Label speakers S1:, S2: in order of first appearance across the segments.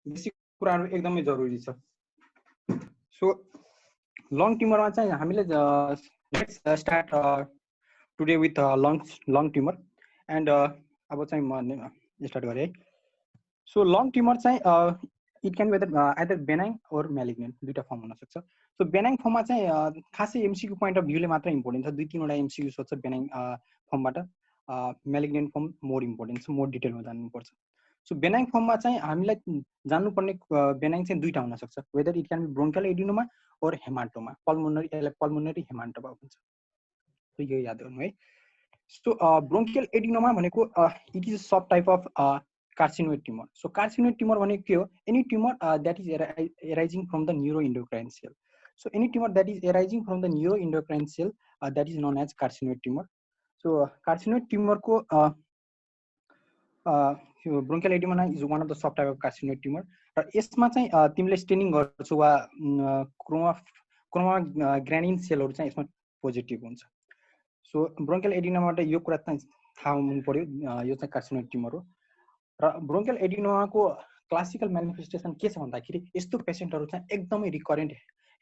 S1: Basic कुराहरु एकदमै जरुरी छ। सो लङ ट्युमरमा चाहिँ हामीले let's start today with lung tumour and अब चाहिँ म स्टार्ट गरे है। सो लङ ट्युमर चाहिँ it can be either benign or malignant, दुईटा फर्म हुन सक्छ। सो बेनाइन फर्ममा चाहिँ खासै एमसीक्यू पोइन्ट अफ भ्यूले मात्र इम्पोर्टेन्ट छ, 2-3 एमसीक्यू सोध्छ बेनाइन फर्मबाट। म्यालिग्नेन्ट फर्म मोर इम्पोर्टेन्ट छ, मोर डिटेलमा जान्नुपर्छ। सो बेनाइन फर्ममा चाहिँ हामीलाई जान्नुपर्ने बेनाइन चाहिँ दुईटा हुन सक्छ, whether it can be bronchial adenoma और हेमाटोमा, पल्मोनरी हेमाटोमा भन्छ। सो यो याद गर्नु है। सो ब्रोन्कियल एडिनोमा भनेको it is subtype of carcinoid tumour. So carcinoid tumour भनेको के हो? Any tumour that is arising from the neuroendocrine cell. So any tumour that is arising from the neuroendocrine cell that is known as carcinoid tumour. So carcinoid ट्युमरको bronchial adenoma is one of the sub type of carcinoid tumour. र यसमा चाहिँ तिमीले staining गर्छौ वा क्रोमाग्रानिन सेलहरू चाहिँ यसमा पोजिटिभ हुन्छ। सो ब्रोन्कियल एडिनोमाबाट यो कुरा चाहिँ थाहा हुनु पर्यो, यो चाहिँ कार्सिनोइड ट्युमर हो। र ब्रोन्कियल एडिनोमाको क्लासिकल मेनिफेस्टेसन के छ भन्दाखेरि यस्तो पेसेन्टहरू चाहिँ एकदमै रिकरेन्ट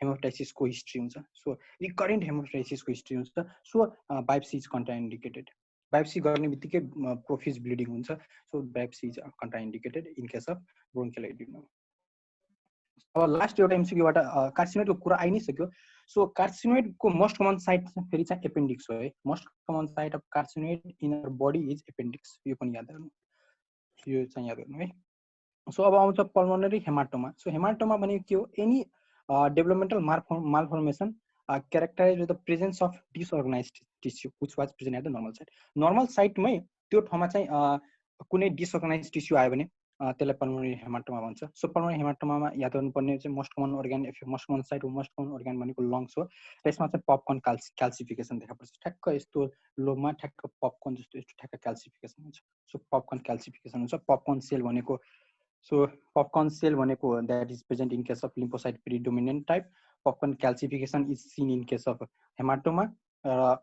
S1: हेमोटाइसिसको हिस्ट्री हुन्छ। सो रिकरेन्ट हेमोटाइसिसको हिस्ट्री हुन्छ। So biopsy is contraindicated. Biopsy गर्ने बित्तिकै प्रोफ्युज ब्लिडिङ हुन्छ। So biopsy is contraindicated in case of bronchial adenoma. अब लास्ट एउटा एमसीक्यूबाट कार्सिनोइडको कुरा आइ नै सक्यो। सो कार्सिनोइडको मोस्ट कमन साइट फेरि चाहिँ एपेन्डिक्स हो है। Most common site of carcinoid in our body is appendix, यो पनि याद गर्नु, यो चाहिँ याद गर्नु है। सो अब आउँछ पल्मोनरी हेमाटोमा। सो हेमाटोमा भनेको के हो? Any developmental malformation characterized with the presence of disorganized tissue which was present at the normal site. Normal साइटमै त्यो ठाउँमा चाहिँ कुनै डिसअर्गनाइज टिस्यु आयो भने त्यसलाई पल्मोनरी हेमाटोमा भन्छ। सो पल्मोनरी हेमाटोमामा याद गर्नुपर्ने चाहिँ most common organ, most common site हो, मोस्ट कमन अर्गान भनेको लङ्स हो। र यसमा चाहिँ पपकर्न क्याल्सिफिकेसन देखा पर्छ। ठ्याक्क यस्तो लोबमा ठ्याक्क पपकर्न जस्तो यस्तो ठ्याक्क क्याल्सिफिकेसन हुन्छ। सो पपकर्न क्याल्सिफिकेसन हुन्छ। पपकर्न सेल भनेको, सो पपकर्न सेल भनेको that is present in case of lymphocyte predominant type. Popcorn calcification is seen in case of haematoma. र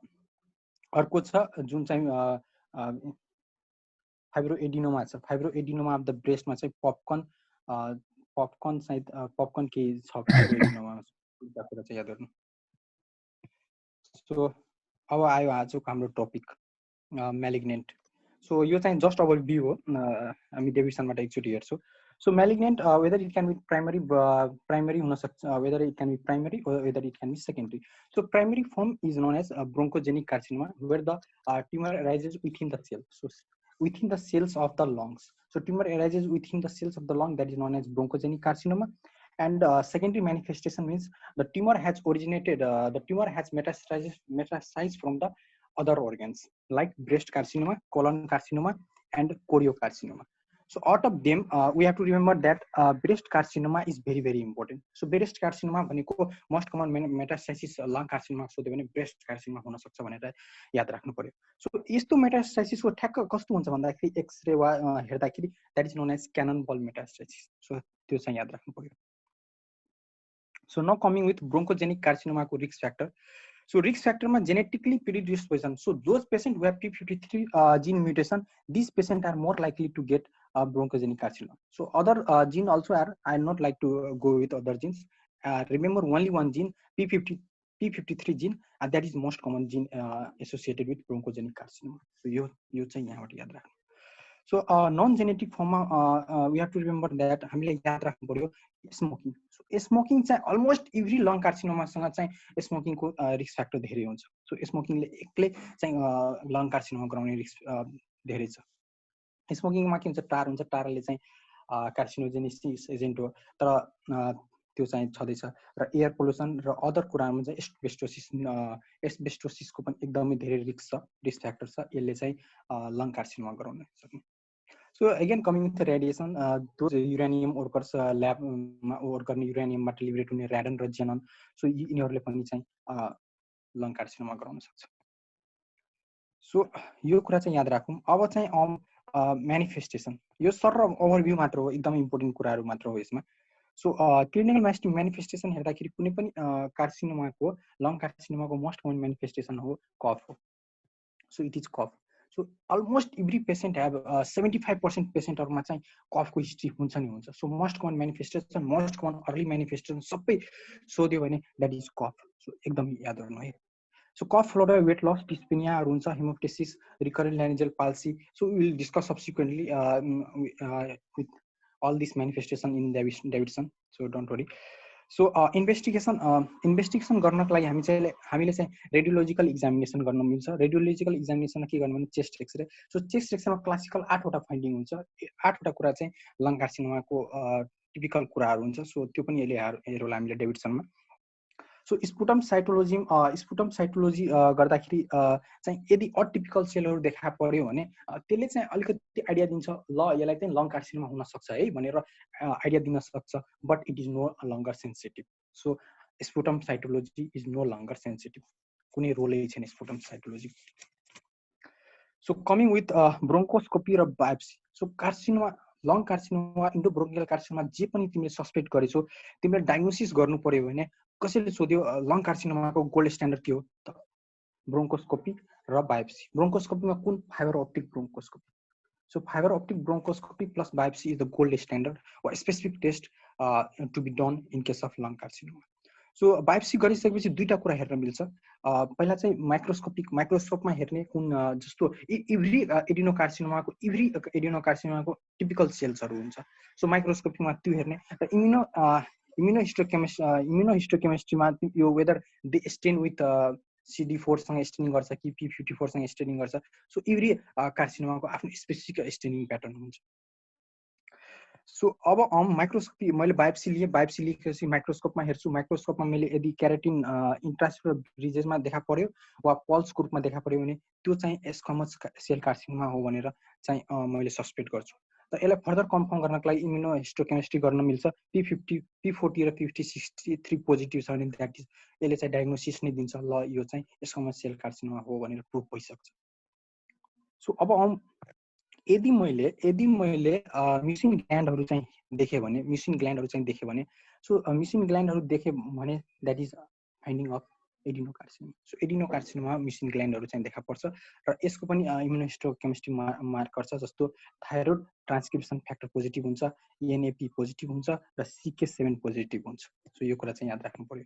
S1: अर्को छ जुन चाहिँ फाइब्रोएडिनोमा छ। फाइब्रोएडिनोमा अफ द ब्रेस्टमा चाहिँ पपकर्न सायद पपकर्न के छ फाइब्रोएडिनोमा, कुरा चाहिँ याद गर्नु। सो अब आयो आजको हाम्रो टपिक म्यालिग्नेन्ट। सो यो चाहिँ जस्ट ओभरभ्यू हो, हामी डेभिसनबाट एकचोटि हेर्छौँ। So malignant whether it can be primary हुन सक्छ, whether it can be primary or whether it can be secondary. So primary form is known as bronchogenic carcinoma where the tumor arises within the cell. So within the cells of the lungs. So tumor arises within the cells of the lung, that is known as bronchogenic carcinoma. And secondary manifestation means the tumor has originated, the tumor has metastasized from the other organs like breast carcinoma, colon carcinoma, and choriocarcinoma. So out of them, we have to remember that breast carcinoma is very, very important. So breast carcinoma भनेको most common metastasis lung carcinoma सोध्यो भने breast carcinoma हुन सक्छ भनेर याद राख्नु पर्यो। So यस्तो मेटास्टासिसको ठ्याक्क कस्तो हुन्छ भन्दाखेरि एक्सरे वा हेर्दाखेरि that is known as cannonball metastasis. So त्यो चाहिँ याद राख्नु पर्यो। So now coming with bronchogenic carcinoma को risk factor. So risk factor ma genetically predisposition. So those patients who have P53 gene mutation, these patients are more likely to get bronchogenic carcinoma. So other gene also are, I not like to go with other genes. Remember only one gene, P53 gene, and that is most common gene associated with bronchogenic carcinoma. So you चाहिँ यहाँबाट याद राख्नु। So non-genetic form we have to remember that हामीले याद राख्नु पर्यो smoking. So smoking चाहिँ almost every long कार्सिनोमासँग चाहिँ स्मोकिङको रिस्क फ्याक्टर धेरै हुन्छ। सो स्मोकिङले एक्लै चाहिँ लङ कार्सिनोमा गराउने रिस्क धेरै छ। स्मोकिङमा के हुन्छ, टार हुन्छ, टारले चाहिँ कार्सिनोजेनिसिस एजेन्ट हो, तर त्यो चाहिँ छँदैछ। र एयर पोल्युसन र अदर कुरामा चाहिँ एस्बेस्टोसिसको पनि एकदमै धेरै रिस्क फ्याक्टर छ, यसले चाहिँ लङ कार्सिनोमा गराउन सक्ने। So again coming with the radiation, those uranium workers ल्याबमा वर्क गर्ने युरेनियमबाट लिबरेट हुने रेडन र जेनन, सो यिनीहरूले पनि चाहिँ लङ कार्सिनोमा गराउन सक्छ। सो यो कुरा चाहिँ याद राखौँ। अब चाहिँ म्यानिफेस्टेसन, यो सर ओभरभ्यू मात्र हो, एकदमै इम्पोर्टेन्ट कुराहरू मात्र हो यसमा। सो क्लिनिकल म्यानिफेस्टेसन हेर्दाखेरि कुनै पनि कार्सिनोमाको, लङ कार्सिनोमाको मोस्ट कमन म्यानिफेस्टेसन हो कफ हो। So it is cough. So so almost every patient have 75% पेसेन्टहरुमा चाहिँ कफको हिस्ट्री हुन्छ नि हुन्छ। So most common manifestation, most common early manifestation सबै सोध्यो भने द्याट इज कफ। सो एकदम याद गर्नु है। So cough followed by weight loss, डिस्पेनियाहरू हुन्छ, hemoptysis, recurrent laryngeal palsy. So we will discuss subsequently with all these manifestation in Davidson, so don't worry. So investigation गर्नको लागि हामीले चाहिँ रेडियोलोजिकल एक्जामिनेसन गर्न मिल्छ। रेडियोलोजिकल एक्जामिनेसनमा के गर्नु भने चेस्ट एक्सरे। सो चेस्ट एक्सरेमा क्लासिकल 8 वटा फाइन्डिङ हुन्छ। 8 वटा कुरा चाहिँ लङ कार्सिनोमाको टिपिकल कुराहरू हुन्छ। सो त्यो पनि यसले हेरौँला हामीले डेभिडसनमा। सो स्पुटम साइटोलोजी गर्दाखेरि चाहिँ यदि अटिपिकल सेलहरू देखा पर्यो भने त्यसले चाहिँ अलिकति आइडिया दिन्छ, ल यसलाई चाहिँ लङ कार्सिनोमा हुन सक्छ है भनेर आइडिया दिन सक्छ, but it is no longer sensitive. So sputum cytology is no longer sensitive, कुनै रोलै छैन sputum cytology. So coming with bronchoscopy र biopsy. So carcinoma, lung carcinoma, endobronchial carcinoma जे पनि तिमीले सस्पेक्ट गरेछौ, तिमीले डायग्नोसिस गर्नु पर्यो भने कसैले सोध्यो लङ कार्सिनोमाको गोल्ड स्ट्यान्डर्ड के हो त ब्रोङ्कोस्कोपी र बायोप्सी। ब्रोङ्कोस्कोपीमा कुन fibre optic bronchoscopy. So fibre optic bronchoscopy plus biopsy is the gold standard वा specific test to be done in case of lung carcinoma. So biopsy गरिसकेपछि दुईटा कुरा हेर्न मिल्छ। पहिला चाहिँ माइक्रोस्कोपमा हेर्ने कुन जस्तो इभ्री एडिनोकार्सिनोमाको टिपिकल सेल्सहरू हुन्छ। सो माइक्रोस्कोपीमा त्यो हेर्ने र इम्युनोहिस्टोकेमिस्ट्रीमा यो whether they stain with CD4 सँग स्टेनिङ गर्छ कि P54 सँग स्टेनिङ गर्छ। सो एभ्री कार्सिनोमाको आफ्नो स्पेसिफिक स्टेनिङ प्याटर्न हुन्छ। सो अब माइक्रोस्कोपी मैले बायोप्सी लिएपछि माइक्रोस्कोपमा हेर्छु। माइक्रोस्कोपमा मैले यदि क्यारोटिन इन्ट्रासेलुलर ब्रिजेसमा देखा पर्यो वा पल्सको रूपमा देखा पर्यो भने त्यो चाहिँ स्क्वामस सेल कार्सिनोमा हो भनेर चाहिँ मैले सस्पेक्ट गर्छु। त यसलाई फर्दर कन्फर्म गर्नको लागि इम्युनोहिस्टोकेमिस्ट्री गर्न मिल्छ। P40 र P63 पोजिटिभ छ भने द्याट इज यसले चाहिँ डायग्नोसिस नै दिन्छ, ल यो चाहिँ स्क्वामस सेल कार्सिनोमा हो भनेर प्रुभ भइसक्छ। सो अब यदि मैले म्युसिन ग्ल्यान्डहरू चाहिँ देखेँ भने सो म्युसिन ग्ल्यान्डहरू देखेँ भने that is finding of adenocarcinoma. So adenocarcinoma mucin ग्ल्यान्डहरू चाहिँ देखा पर्छ र यसको पनि इम्युनोहिस्टोकेमिस्ट्री मार्कर छ, जस्तो थाइरोइड ट्रान्सक्रिप्सन फ्याक्टर पोजिटिभ हुन्छ, ENAP पोजिटिभ हुन्छ र CK7 पोजिटिभ हुन्छ। सो यो कुरा चाहिँ याद राख्नु पर्यो।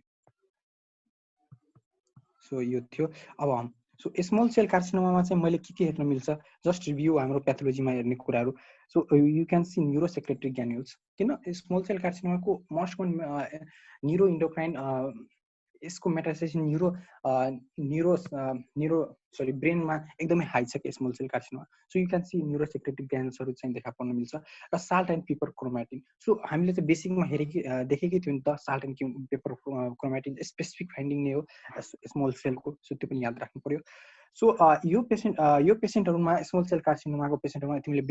S1: सो यो थियो। अब सो स्मल सेल कार्सिनोमामा चाहिँ मैले के हेर्न मिल्छ, जस्ट रिभ्यू हाम्रो प्याथोलोजीमा हेर्ने कुराहरू। So you can see neurosecretory granules. किन स्मल सेल कार्सिनोमाको मोस्ट कमन न्युरो इन्डोक्राइन यसको मेटास्टेसिस ब्रेनमा एकदमै हाई छ कि small cell carcinoma. So you can see neurosecretory ग्यान्युल्सहरू चाहिँ देखा पर्न मिल्छ र salt and pepper chromatin. So हामीले चाहिँ बेसिकमा देखेकै थियो नि त, salt and pepper chromatin specific finding नै हो स्मल सेलको। सो त्यो पनि याद राख्नु पर्यो। सो यो पेसेन्टहरूमा स्मल सेल कार्सिनोमाको पेसेन्टहरूमा तिमीले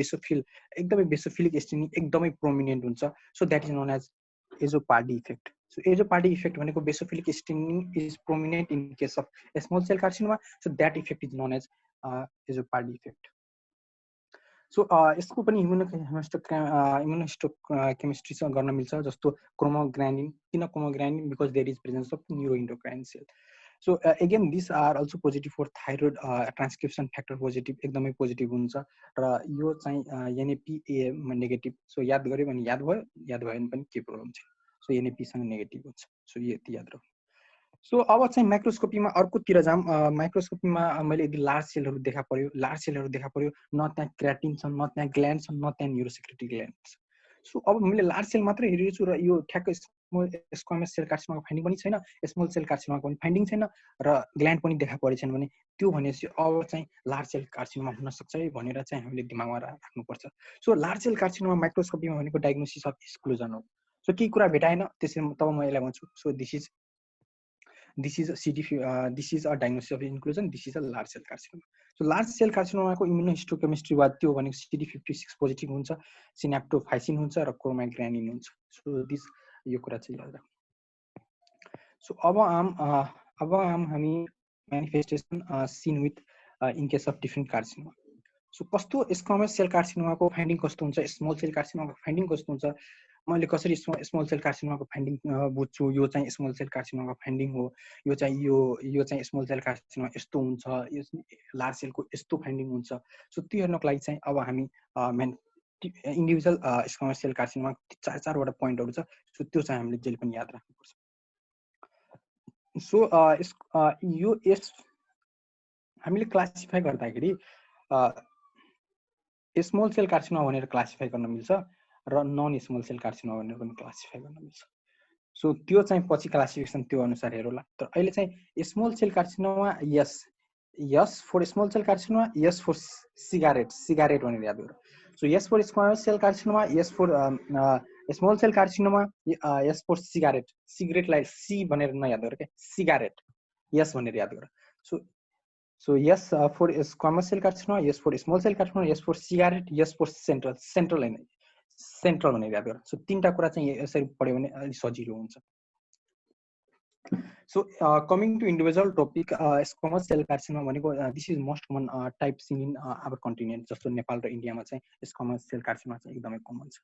S1: एकदमै बेसोफिलिक स्टेनिङ एकदमै प्रोमिनेन्ट हुन्छ। So that is known as Azzopardi effect. So Azzopardi effect भनेको basophilic staining is prominent in case of small cell carcinoma. So that effect is known as Azzopardi effect. So यसको पनि immunohistochemistry गर्न मिल्छ, जस्तो chromogranin. किन chromogranin? Because there is presence of neuro endocrine cell. So again this are also positive for thyroid transcription factor positive, एकदमै positive हुन्छ र यो चाहिँ NAP नेगेटिभ। सो याद गऱ्यो भने याद भयो, याद भएन पनि केही प्रब्लम छैन। सो NAPसँग नेगेटिभ हुन्छ। सो यति याद राख्नु। सो अब चाहिँ माइक्रोस्कोपीमा अर्कोतिर जाम। माइक्रोस्कोपीमा मैले यदि लार्ज सेलहरू देखा पर्यो, न त्यहाँ क्रियाटिन छ, न त्यहाँ ग्ल्यान्ड छ, न त्यहाँ न्युरोसेक्रेटरी ग्ल्यान्ड छ। सो अब मैले लार्ज सेल मात्रै हेरेछु र यो ठ्याक्कै स्क्वामस सेल कार्सिनोमाको फाइन्डिङ पनि छैन, स्मल सेल कार्सिनोमाको पनि फाइन्डिङ छैन र ग्ल्यान्ड पनि देखा परेको छैन भने त्यो भनेपछि अब चाहिँ लार्ज सेल कार्सिनोमा हुन सक्छ है भनेर चाहिँ हामीले दिमागमा राख्नुपर्छ। सो लार्ज सेल कार्सिनोमा माइक्रोस्कोपीमा भनेको डायग्नोसिस अफ एक्सक्लुजन हो। सो केही कुरा भेटाएन त्यसरी तब म यसलाई भन्छु so this is a diagnosis of inclusion. This is a large cell carcinoma. So large cell carcinoma को immunohistochemistry वा त्यो भनेको CD56 पोजिटिभ हुन्छ, सिनेप्टोफाइसिन हुन्छ र क्रोमोग्रानिन हुन्छ। सो दिस यो कुरा चाहिँ याद राख्नु। सो अब हामी manifestation seen with in case of different carcinoma. So कस्तो स्क्वामस सेल कार्सिनोमाको फाइन्डिङ कस्तो हुन्छ, स्मल सेल कार्सिनोमाको फाइन्डिङ कस्तो हुन्छ मैले कसरी स्मल सेल कार्सिनोमाको फाइन्डिङ बुझ्छु, यो चाहिँ स्मल सेल कार्सिनोमाको फाइन्डिङ हो, यो चाहिँ स्मल सेल कार्सिनोमा यस्तो हुन्छ, यो लार्ज सेलको यस्तो फाइन्डिङ हुन्छ। सो त्यो हेर्नको लागि चाहिँ अब हामी इन्डिभिजुअल स्क्वामस सेल कार्सिनोमा चारवटा पोइन्टहरू छ। सो त्यो चाहिँ हामीले जहिले पनि याद राख्नुपर्छ। सो हामीले क्लासिफाई गर्दाखेरि स्मल सेल कार्सिनोमा भनेर क्लासिफाई गर्न मिल्छ र नन स्मल सेल कार्सिनोमा भनेर पनि क्लासिफाई गर्न मिल्छ। सो त्यो चाहिँ पछि क्लासिफिकेसन त्यो अनुसार हेरौँला। तर अहिले चाहिँ small cell carcinoma S for small cell carcinoma, S for cigarette भनेर याद गरौँ। So S for squamous cell carcinoma, S for small cell carcinoma, S for सिगरेटलाई सी भनेर नयाद गर के, सिगारेट यस भनेर याद गर। So S for squamous cell carcinoma, S for small cell carcinoma, S for cigarette, S for central हैन, central भनेर याद गर। सो तीनटा कुरा चाहिँ यसरी पढ्यो भने अलि सजिलो हुन्छ। So coming to individual topic, squamous cell carcinoma भनेको this is most common type seen in our continent. जस्तो नेपाल र इन्डियामा चाहिँ स्क्वामस सेल कार्सिनोमा चाहिँ एकदमै कमन छ।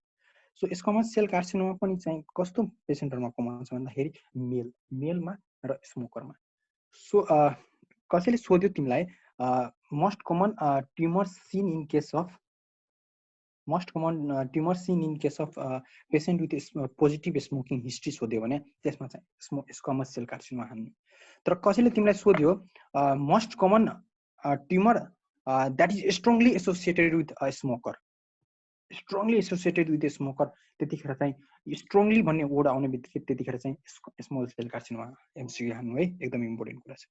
S1: सो स्क्वामस सेल कार्सिनोमा पनि चाहिँ कस्तो पेसेन्टहरुमा कमन छ भन्दाखेरि मेलमा र स्मोकरमा। सो कसैले सोध्यो तिमीलाई most common tumour seen in case of patient with positive smoking history सोध्यो भने त्यसमा चाहिँ स्क्वामस सेल कार्सिनोमा हान्नु। तर कसैले तिमीलाई सोध्यो most common tumour that is strongly associated with a smoker, त्यतिखेर चाहिँ स्ट्रङली भन्ने वर्ड आउने बित्तिकै त्यतिखेर चाहिँ स्मल सेल कार्सिनोमा एमसिक्यू हान्नु है, एकदम इम्पोर्टेन्ट कुरा छ।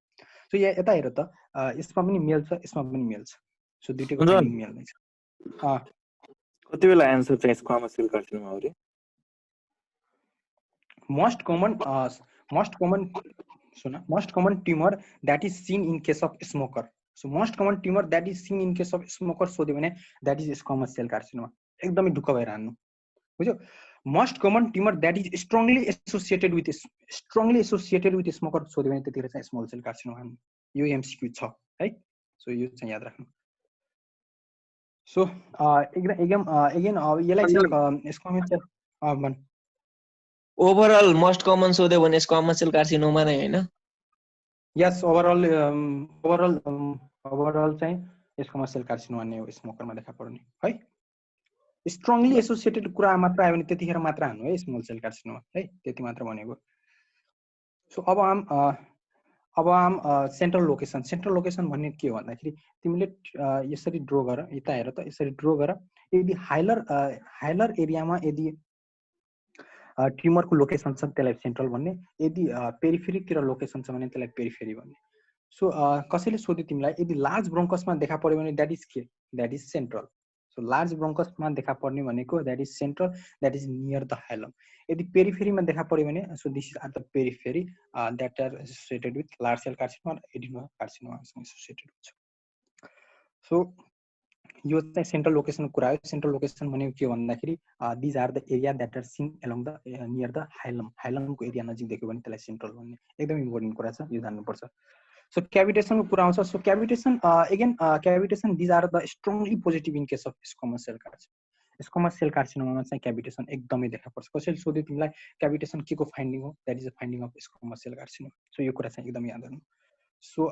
S1: सो यता हेर त यसमा पनि मेल छ, यसमा पनि मेल छ। सो दुईटैको फाइन्डिङ मेल नै छ।
S2: कति बेला आन्सर चाहिँ स्क्वामस सेल कार्सिनोमा हो रे?
S1: Most common tumour that is seen in case of smoker. So most common tumour that is seen in case of smoker सोध्यो भने that is squamous cell carcinoma. एकदमै ढुक्क भएर हान्नु, बुझ्यो? Most common tumour that is strongly associated with smoker सोध्यो भने त्यतिखेर चाहिँ स्मल सेल कार्सिनोमा हान्नु। यो एमसिक्यू छ है, सो यो चाहिँ याद राख्नु। सो अगेन यसलाई चाहिँ स्क्वामस सेल भन
S3: ओभरअल मोस्ट कमन सोध्यो भने स्क्वामस सेल कार्सिनोमा नै हैन?
S1: यस, ओभरअल चाहिँ स्क्वामस सेल कार्सिनोमा नै हो स्मोकरमा देखा पर्ने है। स्ट्रङली एसोसिएटेड कुरा मात्र आयो भने त्यतिखेर मात्र हान्नु है स्मल सेल कार्सिनोमा है, त्यति मात्र भनेको। सो अब आम सेन्ट्रल लोकेसन भन्ने के हो भन्दाखेरि तिमीले यसरी ड्रो गर, यता हेर त, यसरी ड्रो गर। यदि हाइलर एरियामा यदि ट्युमरको लोकेसन छ त्यसलाई सेन्ट्रल भन्ने, यदि पेरिफेरीतिर लोकेसन छ भने त्यसलाई पेरिफेरी भन्ने। सो कसैले सोध्यो तिमीलाई यदि लार्ज ब्रोङ्कसमा देखा पर्यो भने द्याट इज के, that is central. So large ब्रोङ्कसमा देखा पर्ने भनेको that is central, that is near the hilum. यदि पेरिफेरीमा देखा पर्यो भने so this is are the periphery that are associated with large cell carcinoma, adenoma कार्सिनोमासँग एसोसिएटेड हुन्छ। सो यो चाहिँ सेन्ट्रल लोकेसनको कुरा हो। सेन्ट्रल लोकेसन भनेको के भन्दाखेरि these are the area that are seen along the near the हाइलमको एरिया नजिक देख्यो भने त्यसलाई सेन्ट्रल भन्ने। एकदम इम्पोर्टेन्ट कुरा छ, यो जान्नुपर्छ। सो क्याभिटेसनको कुरा आउँछ। So cavitation cavitation these are the strongly positive in case of squamous cell carcinoma. Squamous cell कार्सिनोमामा चाहिँ क्याभिटेसन एकदमै देखा पर्छ। कसैले सोध्यो तिमीलाई क्याभिटेसन के को फाइन्डिङ हो, that is a finding of squamous cell carcinoma. So यो कुरा चाहिँ एकदमै याद गर्नु। सो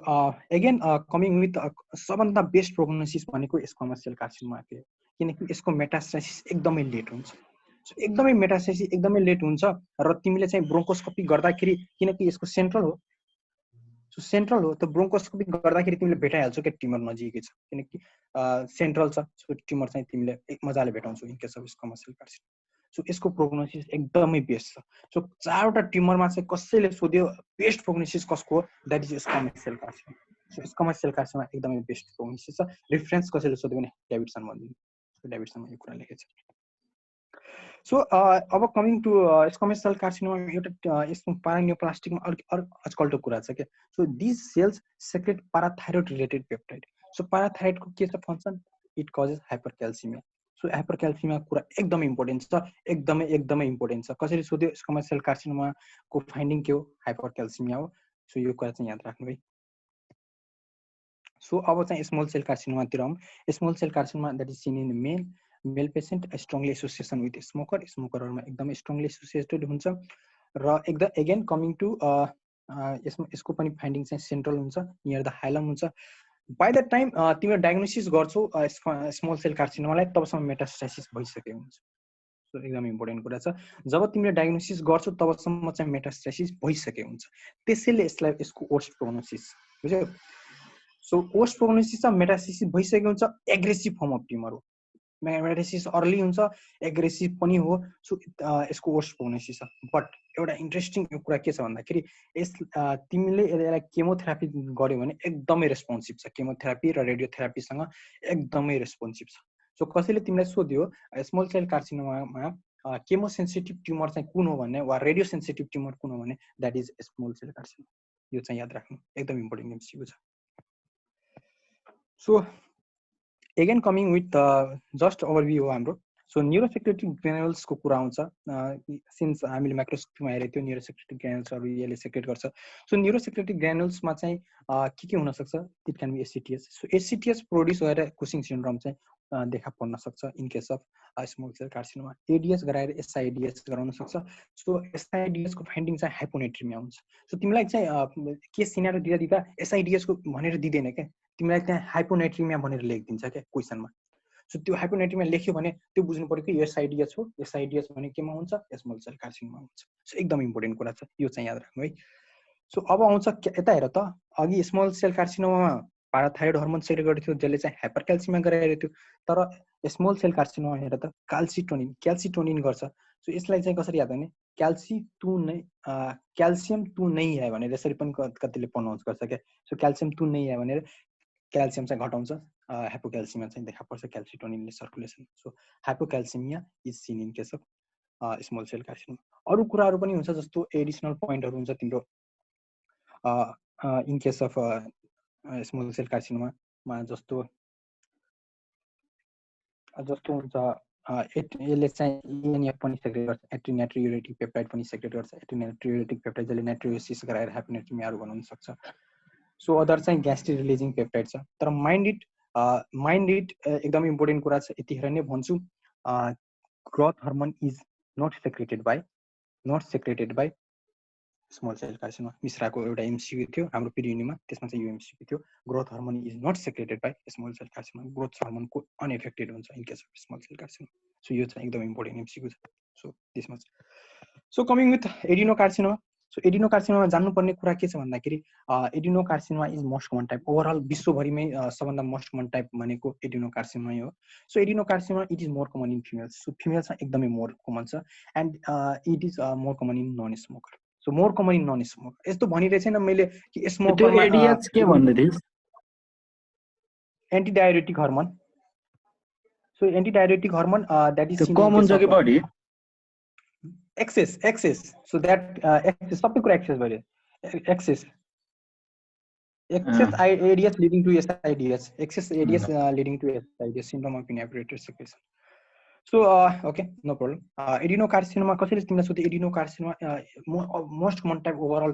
S1: अगेन कमिङ विथ सबभन्दा बेस्ट प्रोग्नोसिस भनेको स्क्वामस सेल कार्सिनोमा हो, किनकि यसको मेटास्टासिस एकदमै लेट हुन्छ। सो एकदमै मेटास्टासिस एकदमै लेट हुन्छ र तिमीले चाहिँ ब्रोङ्कोस्कोपी गर्दाखेरि, किनकि यसको सेन्ट्रल हो, सो सेन्ट्रल हो, त ब्रोङ्कोस्कोपी गर्दाखेरि तिमीले भेटाइहाल्छौ कि ट्युमर नजिकै छ, किनकि सेन्ट्रल छ। सो ट्युमर चाहिँ तिमीले मजाले भेटाउँछौ in case of squamous cell carcinoma. So यसको प्रोग्नोसिस एकदमै बेस्ट छ। सो चारवटा ट्युमरमा चाहिँ कसैले सोध्यो बेस्ट प्रोग्नोसिस कसको हो, that is squamous cell carcinoma. So squamous cell carcinoma एकदमै बेस्ट प्रोग्नोसिस छ। रेफरेन्स कसैले सोध्यो भने डेभिडसन भनिदिनु। सो डेभिडसनमा यो कुरा लेखेको छ। सो अब coming to squamous cell carcinoma एउटा यसको पारानियोप्लास्टिकमा आजकलको कुरा छ क्या। So this cells secrete parathyroid related peptide. So पाराथाइरोइडको के छ function, it causes hypercalcaemia. So hypercalcaemia कुरा एकदमै इम्पोर्टेन्ट छ, एकदमै इम्पोर्टेन्ट छ। कसैले सोध्यो स्क्वामस सेल कार्सिनोमाको फाइन्डिङ के हो, हाइपरक्याल्सिमिया हो। सो यो कुरा चाहिँ याद राख्नु है। सो अब चाहिँ स्मल सेल कार्सिनोमातिर आउँ। Small cell carcinoma that is seen in male male patient strongly association with smoker, स्मोकरहरुमा एकदमै स्ट्रङली एसोसिएटेड हुन्छ र एकदम अगेन कमिङ टु यसको पनि फाइन्डिङ चाहिँ सेन्ट्रल हुन्छ, नियर द हाइलम हुन्छ। बाइ द टाइम तिम्रो डायग्नोसिस गर्छौ स्मल सेल कार्सिनोमालाई तबसम्म मेटास्टासिस भइसकेको हुन्छ। सो एकदम इम्पोर्टेन्ट कुरा छ, जब तिमीले डायग्नोसिस गर्छौ तबसम्म चाहिँ मेटास्टासिस भइसकेको हुन्छ, त्यसैले यसलाई यसको वर्स्ट प्रोग्नोसिस बुझ्यौ। सो वर्स्ट प्रोग्नोसिस छ, मेटास्टासिस भइसकेको हुन्छ, एग्रेसिभ फर्म अफ ट्युमर हो, मेटास्टासिस अर्ली हुन्छ, एग्रेसिभ पनि हो। सो यसको वर्स्ट प्रोग्नोसिस छ। बट एउटा इन्ट्रेस्टिङ कुरा के छ भन्दाखेरि तिमीले यसलाई केमोथेरापी गर्यो भने एकदमै रेस्पोन्सिभ छ, केमोथेरापी र रेडियोथेरापीसँग एकदमै रेस्पोन्सिभ छ। सो कसैले तिमीलाई सोध्यो स्मल सेल कार्सिनोमामा केमो सेन्सिटिभ ट्युमर चाहिँ कुन हो भन्ने वा रेडियो सेन्सिटिभ ट्युमर कुन हो भने that is small cell carcinoma. यो चाहिँ याद राख्नु, एकदम इम्पोर्टेन्ट एमसिक्यू छ। So again coming with just overview हो हाम्रो। सो न्युरोसेक्रेटरी ग्रेनुल्सको कुरा आउँछ, सिन्स हामीले माइक्रोस्कोपमा हेरेको थियो न्युरोसेक्रेटरी ग्रेनुल्सहरू यसले सेक्रेट गर्छ। सो न्युरोसेक्रेटरी ग्रेनुल्समा चाहिँ के हुनसक्छ, it can be ACTH. So ACTH produce भएर कुसिङ सिन्ड्रोम चाहिँ देखा पर्न सक्छ in case of small cell carcinoma. ADH गराएर एसआइडिएस गराउन सक्छ। सो एसआइडिएसको फाइन्डिङ चाहिँ हाइपोनेट्रिमिया हुन्छ। सो तिमीलाई चाहिँ के सिनारियो दिँदा एसआइडिएसको भनेर दिँदैन क्या, तिमीलाई त्यहाँ हाइपोनेट्रिमिया भनेर लेखिदिन्छ क्या क्वेसनमा। सो त्यो हाइपोनेट्रिमिया लेख्यो भने त्यो बुझ्नु पर्यो कि यो एसआइडिएस हो, एसआइडिएस भने केमा हुन्छ, स्मल सेल कार्सिनोमा हुन्छ। सो एकदम इम्पोर्टेन्ट कुरा छ, यो चाहिँ याद राख्नु है। सो अब आउँछ यता हेर त, अघि small cell carcinoma parathyroid hormone secrete गरेको थियो जसले चाहिँ हाइपरक्याल्सिमिया गराइरहेको थियो, तर स्मल सेल कार्सिनोमा हेर त क्याल्सिटोनिन गर्छ। सो यसलाई चाहिँ कसरी याद गर्ने, क्याल्सियम टू नै है भनेर यसरी पनि कतिले प्रनाउन्स गर्छ क्या। सो क्याल्सियम टू नै है भनेर क्याल्सियम चाहिँ घटाउँछ, हाइपोक्याल्सिमिया चाहिँ देखा पर्छ क्याल्सिटोनिनले circulation. So hypocalcaemia is seen in case of small cell carcinoma. अरू कुराहरू पनि हुन्छ, जस्तो एडिसनल पोइन्टहरू हुन्छ तिम्रो in case of small cell carcinoma, जस्तो हुन्छ यसले चाहिँ इएनएफ पनि सेक्रेट गर्छ, एट्रिनाट्रियुरेटिक पेप्टाइड पनि सेक्रेट गर्छ। एट्रिनाट्रियुरेटिक पेप्टाइड जसले नाइट्रियोसिस गराएर हाइपोनेट्रिमियाहरू बनाउन सक्छ। सो अदर चाहिँ ग्यास्ट्रिक रिलिजिङ पेप्टाइड छ। तर माइन्ड इट एकदम इम्पोर्टेन्ट कुरा छ, यतिखेर नै भन्छु। Growth hormone is not secreted by small cell carcinoma. मिश्राको एउटा एमसिक्यू थियो हाम्रो पिरियडमा, त्यसमा चाहिँ यो एमसिक्यू थियो, growth hormone is not secreted by small cell carcinoma. Growth हर्मोनको अनएफेक्टेड हुन्छ in case of small cell carcinoma. So यो चाहिँ एकदम इम्पोर्टेन्ट एमसिक्यू छ। सो त्यसमा so coming with adenocarcinoma. So adenocarcinoma जान्नुपर्ने कुरा के छ भन्दाखेरि adenocarcinoma is most common type, overall विश्वभरिमै सबभन्दा मोस्ट कमन टाइप भनेको एडिनोकार्सिनोमा हो। So adenocarcinoma it is more common in females. So फिमेल्समा एकदमै मोर कमन छ, and it is more common in non smoker. So more common in non smoker. यस्तो भनिरहेको छैन मैले कि स्मोकरमा
S2: एडिएच के भन्दै थिइस्?
S1: Antidiuretic hormone. So antidiuretic hormone that is
S2: common छ कि बढी?
S1: एक्सेस। सो द्याट एक्सेस, सबै कुरा एक्सेस भयो, excess ADH leading to SIADH, excess ADH leading to SIADH, syndrome of inabilitated secretion. So okay, no problem. Adenocarcinoma कसैले तिमीलाई सोध्यो adenocarcinoma most common type overall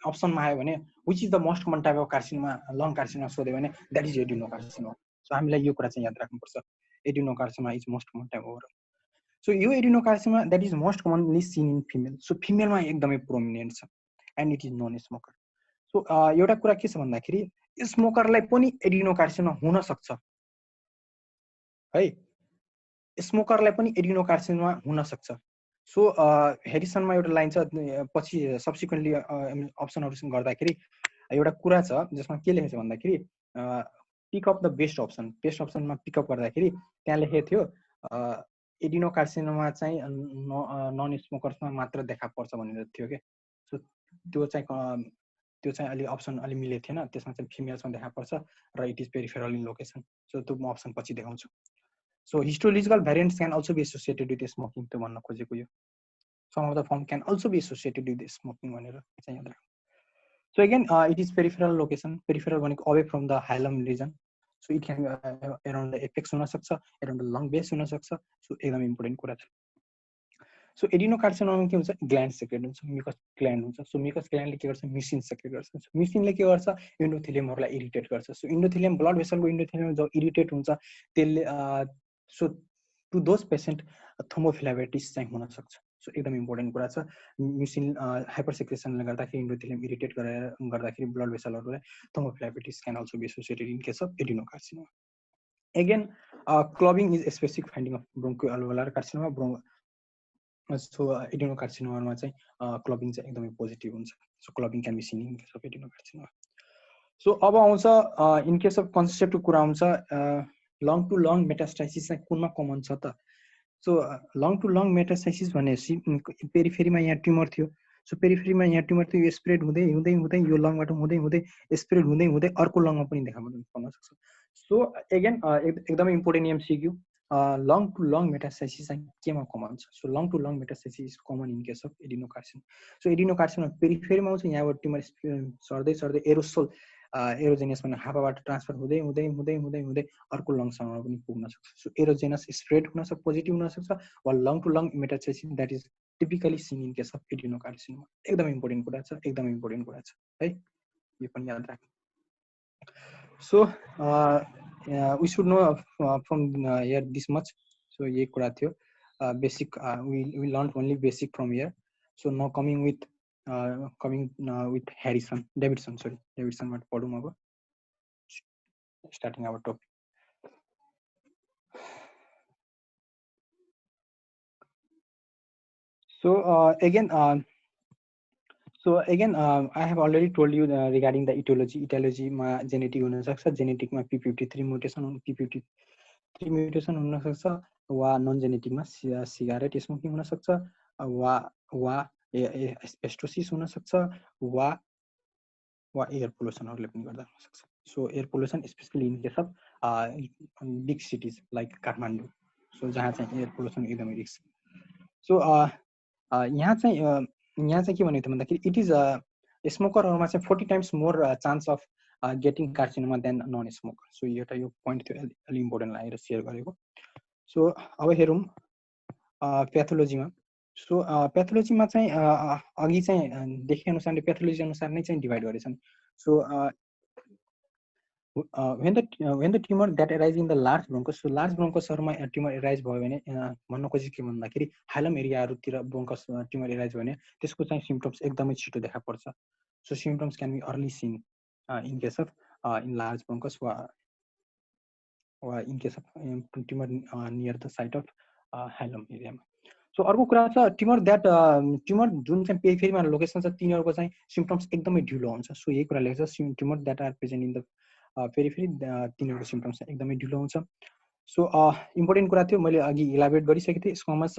S1: अप्सनमा आयो भने which is the most common type of carcinoma, lung carcinoma सोध्यो भने that is adenocarcinoma. So हामीलाई यो कुरा चाहिँ याद राख्नुपर्छ, adenocarcinoma is most common type overall. So यो adenocarcinoma that is most commonly seen in female. So फिमेलमा एकदमै प्रोमिनेन्ट छ, and it is non smoker. So एउटा कुरा के छ भन्दाखेरि स्मोकरलाई पनि एडिनोकार्सिनोमा हुन सक्छ है, स्मोकरलाई पनि एडिनोकार्सिनोमा हुन सक्छ। सो हेरिसनमा एउटा लाइन छ, पछि सब्सिक्वेन्टली अप्सनहरू गर्दाखेरि एउटा कुरा छ जसमा के लेखेको छ भन्दाखेरि पिक अप द बेस्ट अप्सनमा पिकअप गर्दाखेरि त्यहाँ लेखेको थियो एडिनोकार्सिनोमा चाहिँ नन स्मोकर्समा मात्र देखा पर्छ भनेर थियो क्या। सो त्यो चाहिँ अलि अप्सन अलि मिलेको थिएन, त्यसमा चाहिँ फिमेल्समा देखा पर्छ र it is peripheral in location. So त्यो म अप्सन पछि देखाउँछु। So histological variants can also be associated with smoking, त्यो भन्न खोजेको यो some of the form can also be associated with smoking भनेर चाहिँ याद राख्नु। So again it is peripheral location, peripheral भनेको away from the hilum region. So it can around the apex हुनसक्छ, एराउन्ड द लङ बेस हुनसक्छ। So एकदम important कुरा छ। सो एडिनोकार्सिनोमा के हुन्छ, ग्ल्यान्ड सेक्रेट हुन्छ, म्युकस ग्ल्यान्ड हुन्छ। सो म्युकस ग्ल्यान्डले के गर्छ, म्युसिन सेक्रेट गर्छ। म्युसिनले के गर्छ, इन्डोथेलियमहरूलाई इरिटेट गर्छ। सो इन्डोथेलियम ब्लड भेसलको इन्डोथेलियम जब इरिटेट हुन्छ त्यसले so to those patient thrombophlebitis चाहिँ हुन सक्छ। सो एकदम इम्पोर्टेन्ट कुरा छ। म्युसिन हाइपरसेक्रेसनले गर्दाखेरि इन्डोथेलियम इरिटेट गर्दाखेरि ब्लड भेसलहरूलाई thrombophlebitis can also be associated in case of adenocarcinoma. Again, clubbing is a specific finding of bronchoalveolar carcinoma. So adenocarcinoma चाहिँ clubbing चाहिँ एकदमै पोजिटिभ हुन्छ। So clubbing can be seen in case of adenocarcinoma. So अब आउँछ in case of कन्सेप्टको कुरा आउँछ long to lung metastasis चाहिँ कुनमा common छ त। So lung to lung metastasis भनेपछि पेरिफेरीमा यहाँ ट्युमर थियो। सो पेरिफेरीमा यहाँ ट्युमर थियो, यो स्प्रेड हुँदै हुँदै हुँदै यो लङबाट हुँदै हुँदै स्प्रेड हुँदै हुँदै अर्को लङमा पनि देखा पर्न सक्छ। सो एगेन एकदमै important MCQ, lung to lung metastasis चाहिँ केमा कमन छ? So lung to lung metastasis is common in case of adenocarcinoma. So adenocarcinoma पेरिफेरीमा आउँछ, यहाँबाट ट्युमर सर्दै सर्दै एरोसोल एरोजेनस भन्ने हावाबाट ट्रान्सफर हुँदै हुँदै हुँदै हुँदै हुँदै अर्को लङसम्म पनि पुग्न सक्छ। सो एरोजेनस स्प्रेड हुन सक्छ, पोजिटिभ हुन सक्छ, वा lung to lung metastasis that is typically seen in case of adenocarcinoma. एकदम इम्पोर्टेन्ट कुरा छ, एकदम इम्पोर्टेन्ट कुरा छ है, यो पनि याद राख्नु। So we should know from here this much. So यही कुरा थियो basic, we learn only basic from here. So now coming with Harrison डेभिडसनबाट पढौँ अब, starting our topic. So again, I have already told you regarding the etiology. Etiology मा genetic हुन सक्छ, जेनेटिकमा p53 mutation हुन सक्छ, वा नन जेनेटिकमा सिगारेट स्मोकिङ हुन सक्छ, वा एस्बेस्टोसिस हुन सक्छ, वा एयर पोल्युसनहरूले पनि गर्दा हुन सक्छ। So air pollution specially in case of big cities like Kathmandu, so जहाँ चाहिँ एयर पोल्युसन एकदमै रिस्क। सो यहाँ चाहिँ के भनेको थियो भन्दाखेरि इट इज स्मोकरहरूमा चाहिँ 40 times more chance of getting carcinoma than non smoker. So एउटा यो पोइन्ट थियो, अलि इम्पोर्टेन्ट लागेर सेयर गरेको। सो अब हेरौँ प्याथोलोजीमा। सो प्याथोलोजीमा चाहिँ अघि चाहिँ देखे अनुसारले प्याथोलोजी अनुसार नै चाहिँ डिभाइड गरेछन्। So when the tumor that arise in the large bronchus, so large bronchusहरुमा tumor arise भयो भने भन्न खोजेको के भन्दाखेरि हाइलम एरियाहरुतिर ब्रोन्कस tumor arise भयो भने त्यसको चाहिँ सिम्पटम्स एकदमै छिटो देखा पर्छ। So symptoms can be early seen in case of in large bronchus or in case of tumor near the site of hilum area. So अर्को कुरा छ tumor that tumor जुन चाहिँ पेरिफेरीमा लोकेसन छ तिनीहरुको चाहिँ सिम्पटम्स एकदमै ढिलो हुन्छ। सो यही कुरा लेख्छ tumor that are present in the periphery तिनीहरुको सिम्पटम्स एकदमै ढिलो हुन्छ। सो इम्पोर्टेन्ट कुरा थियो, मैले अघि इलाबोरेट गरिसकेको थिएँ। स्क्वामस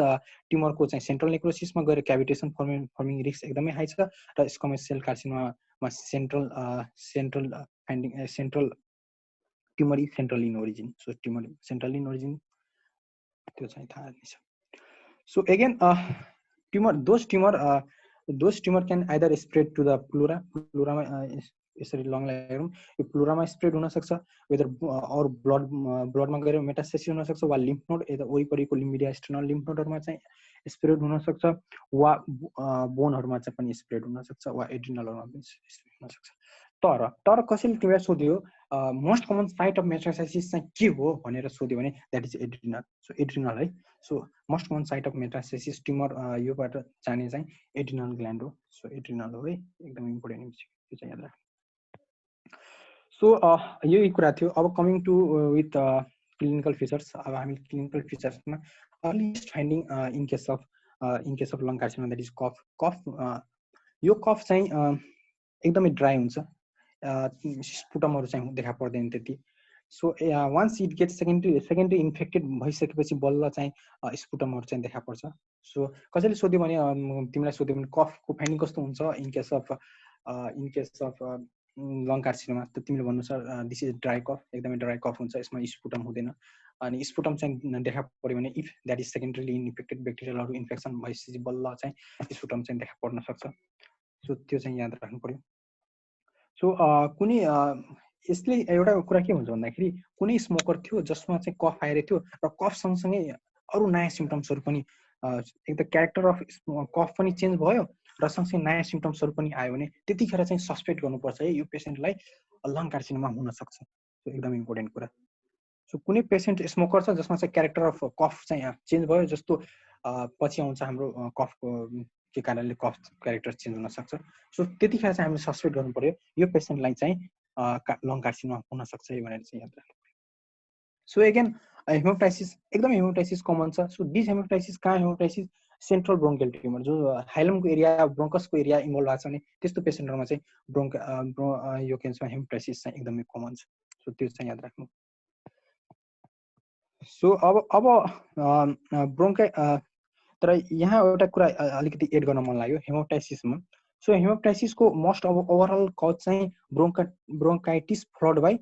S1: ट्युमरको चाहिँ सेन्ट्रल नेक्रोसिसमा गएर क्याभिटेसन फर्मिङ रिस्क एकदमै हाई छ, र squamous cell carcinoma central tumour is central in origin. So tumour central in origin त्यो चाहिँ थाहा नै छ। So again those tumour can either spread to the प्लुरामा यसरी लङलाई हेरौँ, यो प्लुरामा स्प्रेड हुन सक्छ, वेदर अरू ब्लडमा गएर मेटास्टेसिस हुन सक्छ, वा लिम्फ नोड यता वरिपरिको लिम्बिडिया एक्सटर्नल लिम्फ नोडहरुमा चाहिँ स्प्रेड हुन सक्छ, वा बोनहरुमा चाहिँ पनि स्प्रेड हुन सक्छ, वा एड्रिनलहरुमा पनि स्प्रेड हुन सक्छ। तर कसैले तिमीलाई सोध्यो most common site of metastasis चाहिँ के हो भनेर सोध्यो भने that is adrenal. So adrenal है। So most common site of metastasis tumour योबाट जाने चाहिँ एड्रिनल ग्ल्यान्ड हो। सो एड्रिनल हो है, एकदम इम्पोर्टेन्ट त्यो चाहिँ याद राख्नु। सो यही कुरा थियो। अब coming to with clinical features. अब हामी क्लिनिकल फिचर्समा earliest finding in case of lung carcinoma that is cough. यो कफ चाहिँ एकदमै ड्राई हुन्छ, स्पुटमहरु चाहिँ देखा पर्दैन त्यति। So once it gets secondary infected भइसकेपछि बल्ल चाहिँ स्पुटमहरु चाहिँ देखा पर्छ। सो कसैले सोध्यो भने तिमीलाई सोध्यो भने कफको फाइन्डिङ कस्तो हुन्छ in case of lung carcinoma, त तिमीले भन्नु sir this is dry cough, एकदमै ड्राई कफ हुन्छ, यसमा स्पुटम हुँदैन। अनि स्पुटम चाहिँ देखा पर्यो भने if that is secondarily infected ब्याक्टेरियलहरु इन्फेक्सन भइसकेपछि बल्ल चाहिँ स्पुटम चाहिँ देखा पर्न सक्छ। सो त्यो चाहिँ याद राख्नु पर्यो। सो कुनै यसले एउटा कुरा के हुन्छ भन्दाखेरि कुनै स्मोकर थियो जसमा चाहिँ कफ आइरहेको थियो र कफ सँगसँगै अरू नयाँ सिम्पटम्सहरु पनि एकदम क्यारेक्टर अफ कफ पनि चेन्ज भयो र सँगसँगै नयाँ सिम्पटम्सहरु पनि आयो भने त्यतिखेर चाहिँ सस्पेक्ट गर्नुपर्छ है यो पेसेन्टलाई लङ कार्सिनोमा हुन सक्छ। सो एकदम इम्पोर्टेन्ट कुरा। सो कुनै पेसेन्ट स्मोकर छ जसमा चाहिँ क्यारेक्टर अफ कफ चाहिँ चेन्ज भयो, जस्तो पछि आउँछ हाम्रो कफको के कारणले कफ क्यारेक्टर चेन्ज हुन सक्छ। सो त्यतिखेर चाहिँ हामीले सस्पेक्ट गर्नु पर्यो यो पेसेन्टलाई चाहिँ लङ कार्सिनोमा हुन सक्छ भनेर चाहिँ याद राख्नु पर्यो। सो अगेन हेमोप्टाइसिस एकदम हेमोप्टाइसिस कमन छ। सो दिस हेमोप्टाइसिस कहाँ हेमोप्टाइसिस सेन्ट्रल ब्रोङ्कियल ट्युमर जो हाइलमको एरिया ब्रोङ्कसको एरिया इन्भल्भ भएको छ भने त्यस्तो पेसेन्टहरूमा चाहिँ यो के भन्छ हेमोप्टाइसिस चाहिँ एकदमै कमन छ। सो त्यो चाहिँ याद राख्नु। सो अब ब्रोङ्काइ तर यहाँ एउटा कुरा अलिकति एड गर्न मन लाग्यो हेमोप्टाइसिसमा। सो हेमोप्टाइसिसको मोस्ट अब ओभरअल कज चाहिँ bronchitis followed by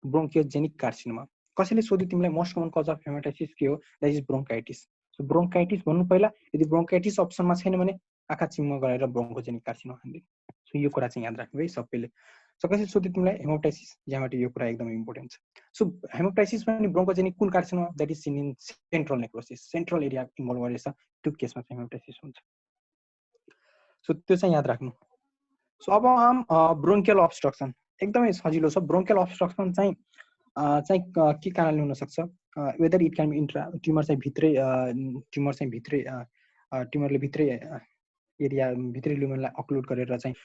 S1: bronchogenic carcinoma. कसैले सोध्यो तिमीलाई most common cause of haemoptysis के हो, that is bronchitis. So bronchitis भन्नु पहिला, यदि ब्रोङ्काइटिस अप्सनमा छैन भने आँखा चिम्म गरेर ब्रोङ्कोजेनिक कार्सिनोमा हान्दिनु। सो यो कुरा चाहिँ याद राख्नु है सबैले। सो कसैले सोध्यो तिमीलाई हेमोप्टाइसिस, यहाँबाट यो कुरा एकदमै इम्पोर्टेन्ट छ। सो हेमोप्टाइसिस पनि ब्रोङ्कोजेनिक कुन carcinoma, that is seen in central necrosis, central area involve गरेछ, त्यो केसमा चाहिँ हेमोप्टाइसिस हुन्छ। सो त्यो चाहिँ याद राख्नु। सो अब ब्रोङ्कियल अब्स्ट्रक्सन एकदमै सजिलो छ। ब्रोङ्कियल अब्स्ट्रक्सन चाहिँ के कारणले हुन सक्छ, वेदर इट क्यान बी ट्युमरले भित्रै एरिया भित्री ल्युमेनलाई अक्लुड गरेर चाहिँ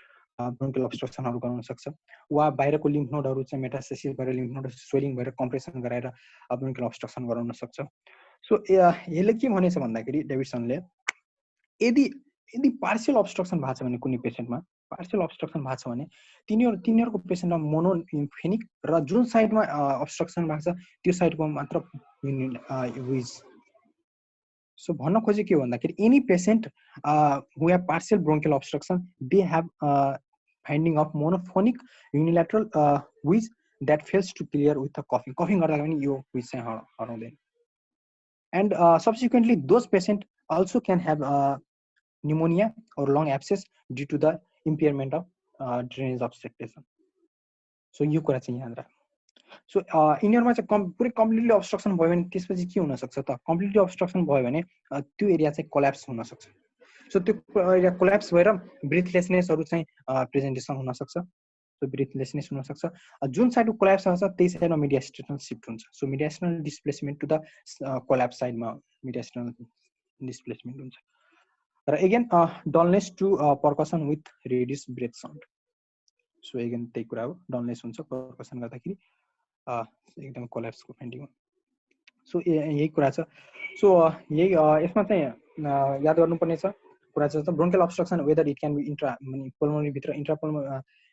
S1: ब्रोङ्कियल अब्स्ट्रक्सनहरू गराउन सक्छ, वा बाहिरको लिम्फ नोडहरू चाहिँ मेटास्टेसिस भएर लिम्फ नोड स्वेलिङ भएर कम्प्रेसन गराएर ब्रोङ्कियल अब्स्ट्रक्सन गराउन सक्छ। सो यसले के भनेछ भन्दाखेरि डेभिडसनले यदि पार्शियल अब्स्ट्रक्सन भएको छ भने कुनै पेसेन्टमा पार्शियल अब्स्ट्रक्सन भएको छ भने तिनीहरूको पेसेन्टमा मोनोलिम्फेनिक र जुन साइडमा अब्स्ट्रक्सन भएको छ त्यो साइडको मात्र विज। सो भन्न खोजे के हो भन्दाखेरि any patient who have partial bronchial obstruction they have finding of monophonic unilateral wheeze that fails to clear with the कफिङ। कफिङ गर्दा पनि यो विज चाहिँ हराउँदैन। And subsequently those patient also can have pneumonia or lung abscess due to the impairment of drainage obstruction. So यो कुरा चाहिँ याद राख्नु। सो यिनीहरुमा चाहिँ पुरै कम्प्लिटली अब्स्ट्रक्सन भयो भने त्यसपछि के हुन सक्छ त, कम्प्लिटली अब्स्ट्रक्सन भयो भने त्यो एरिया चाहिँ कोल्याप्स हुन सक्छ। सो त्यो एरिया कोल्याप्स भएर ब्रिथलेसनेसहरु चाहिँ प्रेजेन्टेसन हुन सक्छ। सो ब्रिथलेसनेस हुन सक्छ। जुन साइडको कोल्याप्स हुन्छ त्यही साइडमा मिडियास्ट्रिनल शिफ्ट हुन्छ। So mediastinal displacement to the collapse साइडमा मिडियास्ट्रिनल डिस्प्लेसमेन्ट हुन्छ। र again dullness to percussion with reduced breath sound. So again त्यही कुरा हो, डलनेस हुन्छ पर्कसन गर्दाखेरि एकदम कोल्याप्सको फाइन्डिङ हो। सो यही कुरा छ। सो यही यसमा चाहिँ याद गर्नुपर्ने कुरा चाहिँ bronchial obstruction whether it can be pulmonary भित्र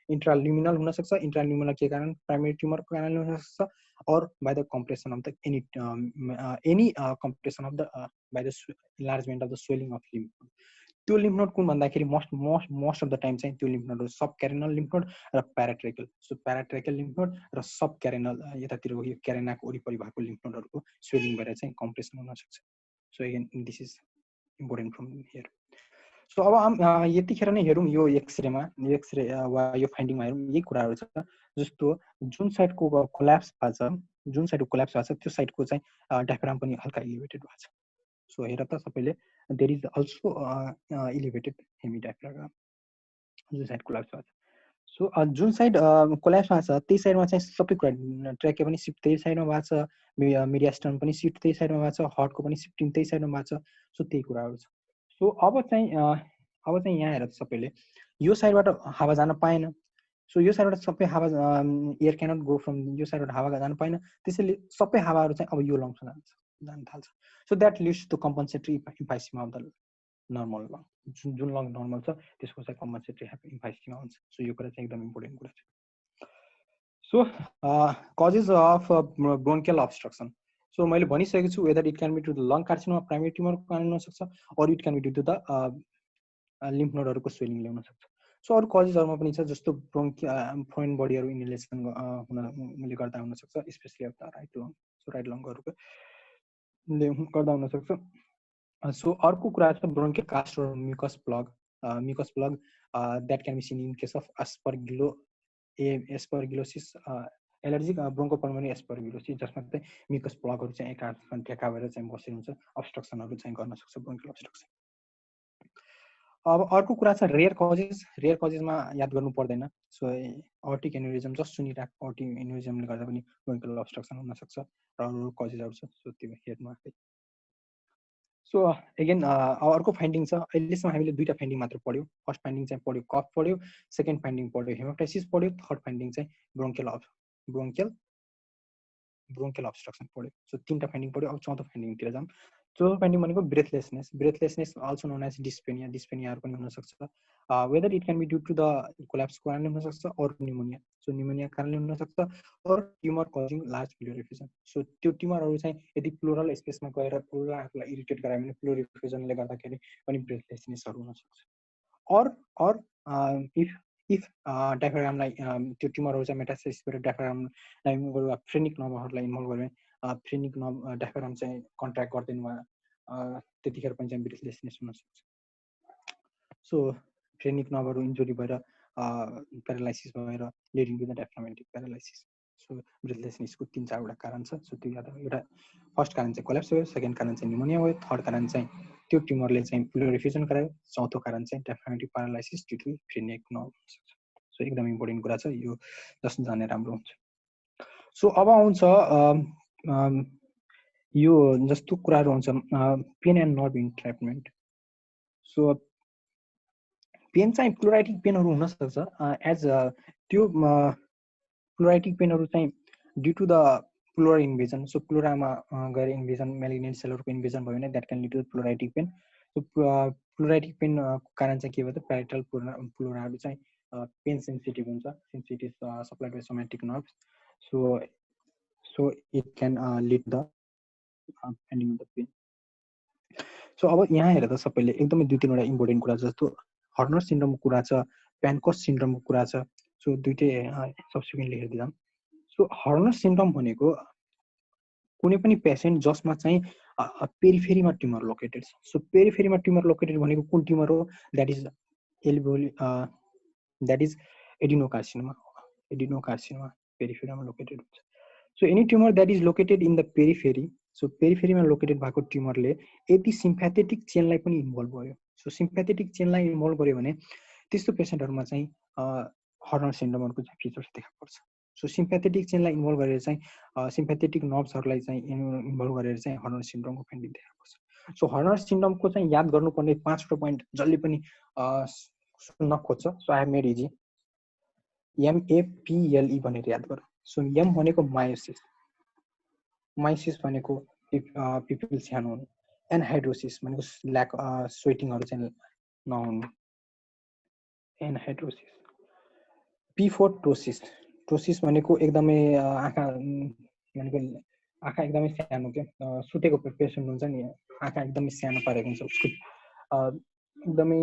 S1: इंट्राल्युमिनल हुन सक्छ। इंट्राल्युमिनल के कारण प्राइमरी ट्युमरको कारणले हुन सक्छ, और by the compression of the any compression of the by the enlargement of the swelling of lymph node. त्यो लिम्फ नोड कुन भन्दाखेरि मोस्ट अफ द टाइम चाहिँ त्यो लिम्फ नोड सब क्यारेनल लिम्फ नोड र प्याराट्रेकल। सो प्याराट्रेकल लिम्फ नोड र सब क्यारेनल यतातिरको यो क्यारेनाको वरिपरि भएको लिम्फ नोडहरुको स्वेलिङ भएर चाहिँ कम्प्रेसन हुन सक्छ। So again this is important from here. So अब यतिखेर नै हेरौँ यो एक्सरे वा यो फाइन्डिङमा हेरौँ यही कुराहरू छ। जस्तो जुन साइडको कोल्याप्स भएको छ त्यो साइडको चाहिँ डायफ्राम पनि हल्का इलिभेटेड भएको छ। सो हेर त सबैले, there is also elevated hemidiaphragm जुन साइड कोल्याप्स भएको छ। सो जुन साइड कोल्याप्स भएको छ त्यही साइडमा चाहिँ सबै कुरा ट्र्याके पनि सिफ्ट त्यही साइडमा भएको छ, मिडियास्टर्न पनि सिफ्ट त्यही साइडमा भएको छ, हार्टको पनि सिफ्टिङ त्यही साइडमा भएको छ। सो त्यही कुराहरू छ। सो अब चाहिँ यहाँ हेर सबैले, यो साइडबाट हावा जान पाएन। सो यो साइडबाट सबै हावा एयर क्यानट गो फ्रम यो साइडबाट हावा जान पाएन, त्यसैले सबै हावाहरू चाहिँ अब यो लङ्समा जान थाल्छ। So that leads to compensatory emphysema of the normal lung. जुन लङ नर्मल छ त्यसको चाहिँ कम्पन्सेटरी इम्फाइसिमा हुन्छ। सो यो कुरा चाहिँ एकदम इम्पोर्टेन्ट कुरा छ। So causes of bronchial obstruction, so मैले भनिसकेको छु whether it can be to the lung carcinoma primary ट्युमरको कारण हुन सक्छ, or it can be to the lymph नोडहरुको स्वेलिङले हुन सक्छ। सो अरु कजेसहरुमा पनि छ, जस्तो फोरेन बडीहरु इनहेलेसन हुनले गर्दा हुन सक्छ, especially of the right lung. So right लङहरुको गर्दा हुन सक्छ। सो अर्को कुरा छ ब्रोङ्कियल कास्ट र mucus plug that can be seen in case of aspergillosis allergic bronchopulmonary aspergillosis, जसमा चाहिँ म्युकस प्लगहरु चाहिँ एकासँग टेका भएर चाहिँ बसेर हुन्छ, अब्स्ट्रक्सनहरु चाहिँ गर्न सक्छ ब्रोङ्कियल अब्स्ट्रक्सन। अब अर्को कुरा छ रेयर कजेसमा याद गर्नु पर्दैन सो अर्टिक एन्युरिजम जस्ट सुनिराख अर्टिक एन्युरिजमले गर्दा पनि ब्रोन्कियल अब्स्ट्रक्सन हुन सक्छ र अरू कजेसहरु छ सो त्यो हेर्नु आफै सो अगेन अर्को फाइन्डिङ छ अहिलेसम्म हामीले दुईटा फाइन्डिङ मात्र पढ्यौ फर्स्ट फाइन्डिङ चाहिँ पढ्यो कफ पढ्यो सेकेन्ड फाइन्डिङ पढ्यो हेमोप्टाइसिस पढ्यो थर्ड फाइन्डिङ चाहिँ ब्रोन्कियल अब्स्ट्रक्सन पढ्यो सो तीनटा फाइन्डिङ पढ्यो अब चौथो फाइन्डिङतिर जाम चौथो फाइन्डिङ भनेको ब्रेथलेसनेस अल्सो नोन एज डिस्पेनियाहरू पनि हुन सक्छ whether it can be due to the collapse कारणले हुन सक्छ अर निमोनिया सो निमोनिया कारणले हुन सक्छ or tumour causing large pleural effusion so त्यो ट्युमरहरू चाहिँ यदि प्लुरल स्पेसमा गएर प्लुरल आफूलाई इरिटेट गरायो भने प्लुरल इफ्युजनले गर्दाखेरि पनि ब्रेथलेसनेसहरू हुन सक्छ अर इफ डायफ्राग्रामलाई त्यो ट्युमरहरू चाहिँ मेटास्टेसिस गरेर डायफ्राग्रामलाई फ्रेनिक नर्भहरूलाई इन्भल्भ गऱ्यो भने फ्रेनिक नर्भ डायफ्राग्राम चाहिँ कन्ट्र्याक्ट गर्दैन त्यतिखेर पनि चाहिँ ब्रेथलेसनेस हुन सक्छ सो फ्रेनिक नर्भहरू इन्जुरी भएर प्यारालाइसिस भएर leading to the diaphragmatic paralysis so ब्रेथलेसनेसको 3-4वटा कारण छ सो त्यो याद एउटा फर्स्ट कारण चाहिँ कोल्याप्स भयो सेकेन्ड कारण चाहिँ निमोनिया भयो थर्ड कारण चाहिँ त्यो ट्युमरले चाहिँ प्लुरल इफ्युजन गरायो चौथो कारण चाहिँ diaphragmatic paralysis due to phrenic nerve हुन सक्छ सो एकदम इम्पोर्टेन्ट कुरा छ यो जस्ट जाने राम्रो हुन्छ सो अब आउँछ यो जस्तो कुराहरू हुन्छ pain and nerve entrapment so pain चाहिँ प्लुराइटिक पेनहरू हुन सक्छ एज त्यो प्लुराइटिक पेनहरू चाहिँ due to the pleura invasion so प्लुरामा गएर इन्भेजन मेलिग्नेन्ट सेलहरूको इन्भेजन भयो भने that can lead to pleuritic pain so pleuritic pain कारण चाहिँ के भयो त प्याराइटल प्लुराहरू चाहिँ पेन सेन्सिटिभ हुन्छ sensitive supplied by somatic nerve so it can lead the finding the pain so अब यहाँ हेर त सबैले एकदमै 2-3वटा इम्पोर्टेन्ट कुरा जस्तो हर्नर सिन्ड्रोमको कुरा छ प्यानकोस सिन्ड्रोमको कुरा छ सो दुईटै सब्सिक्वेन्टली हेर्दै सो हर्नर सिन्ड्रोम भनेको कुनै पनि पेसेन्ट जसमा चाहिँ पेरिफेरीमा ट्युमर लोकेटेड छ सो पेरिफेरीमा ट्युमर लोकेटेड भनेको कुन ट्युमर हो द्याट इज एडिनोकार्सिनोमा पेरिफेरीमा लोकेटेड हुन्छ so any tumour that is located in the periphery so पेरिफेरीमा लोकेटेड भएको ट्युमरले यदि सिम्प्याथेटिक चेनलाई पनि इन्भल्भ गर्यो सो सिम्प्याथेटिक चेनलाई इन्भल्भ गर्यो भने त्यस्तो पेसेन्टहरूमा चाहिँ हर्नर सिन्ड्रोमहरूको चाहिँ फिचर्स देखा पर्छ सो सिम्प्याथेटिक चेनलाई इन्भल्भ गरेर चाहिँ सिम्प्याथेटिक नर्भ्सहरूलाई चाहिँ इन्भल्भ गरेर चाहिँ हर्नर सिन्ड्रोमको फाइन्डिङ देखा पर्छ सो हर्नर सिन्ड्रोमको चाहिँ याद गर्नुपर्ने 5वटा पोइन्ट जसले पनि सुन्न खोज्छ so I have made easy MAPLE भनेर याद गर सो M भनेको मायोसिस भनेको पिपल सानो हुनु एनहाइड्रोसिस भनेको ल्याक स्वेटिङहरू चाहिँ नहुनु एनहाइड्रोसिस P4 टोसिस भनेको एकदमै आँखा भनेको आँखा एकदमै सानो के सुतेको पेसेन्ट हुन्छ नि आँखा एकदमै सानो पारेको हुन्छ उसको एकदमै